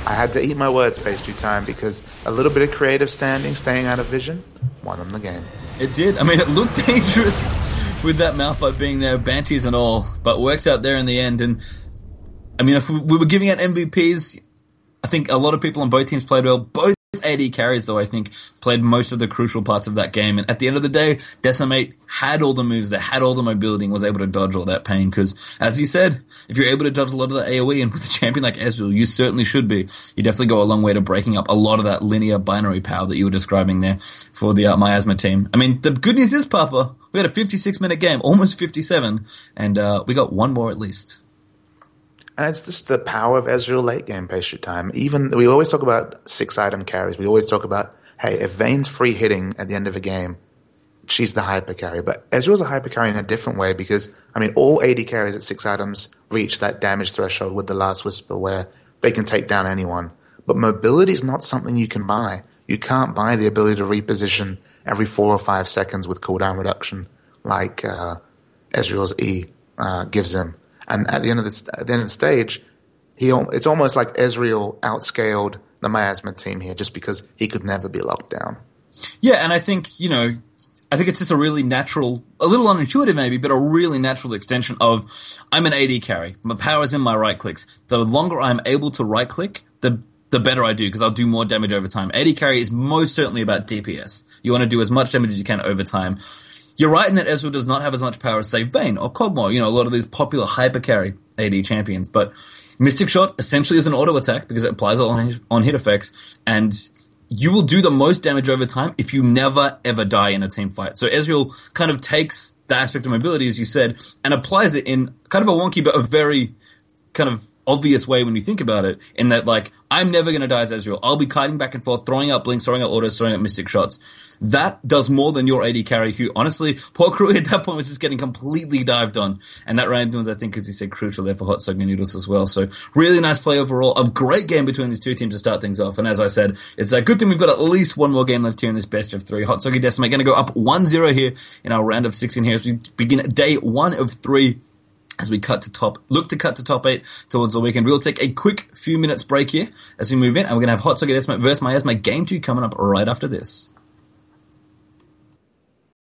I had to eat my words, Pastry Time, because a little bit of creative standing, staying out of vision, won them the game. It did. I mean, it looked dangerous with that Malphite being there, Banshees and all, but works out there in the end. And I mean, if we were giving out MVPs, I think a lot of people on both teams played well. Both AD carries, though, I think, played most of the crucial parts of that game. And at the end of the day, Decimate had all the moves, they had all the mobility, and was able to dodge all that pain. Because, as you said, if you're able to dodge a lot of the AoE, and with a champion like Ezreal, you certainly should be, you definitely go a long way to breaking up a lot of that linear binary power that you were describing there for the Miasma team. I mean, the good news is, Papa, we had a 56-minute game, almost 57, and we got one more at least. And it's just the power of Ezreal late game Pastry Time. Even we always talk about 6-item carries. We always talk about, hey, if Vayne's free hitting at the end of a game, she's the hyper carry. But Ezreal's a hyper carry in a different way because, I mean, all AD carries at 6 items reach that damage threshold with the Last Whisper where they can take down anyone. But mobility is not something you can buy. You can't buy the ability to reposition every 4 or 5 seconds with cooldown reduction like Ezreal's E gives him. And at the end of the stage, it's almost like Ezreal outscaled the Miasma team here just because he could never be locked down. Yeah, and I think, I think it's just a really natural, a little unintuitive maybe, but a really natural extension of, I'm an AD carry. My power is in my right clicks. The longer I'm able to right click, the better I do because I'll do more damage over time. AD carry is most certainly about DPS. You want to do as much damage as you can over time. You're right in that Ezreal does not have as much power as, say, Vayne or Kog'Maw, a lot of these popular hyper-carry AD champions. But Mystic Shot essentially is an auto-attack because it applies on hit effects, and you will do the most damage over time if you never, ever die in a team fight. So Ezreal kind of takes the aspect of mobility, as you said, and applies it in kind of a wonky but a very kind of obvious way when you think about it, in that, like, I'm never going to die as Ezreal. I'll be kiting back and forth, throwing out blinks, throwing out autos, throwing out mystic shots. That does more than your AD carry, who, honestly, poor Crew at that point was just getting completely dived on. And that random was, I think, as you said, crucial there for HotSoggy Noodles as well. So really nice play overall. A great game between these two teams to start things off. And as I said, it's a good thing we've got at least one more game left here in this best of 3. HotSoggyDecimate going to go up 1-0 here in our round of 16 here as we begin day 1 of 3. As we look to cut to top 8 towards the weekend. We'll take a quick few minutes break here as we move in, and we're going to have HotSoggyDecimate versus Miasma Game 2 coming up right after this.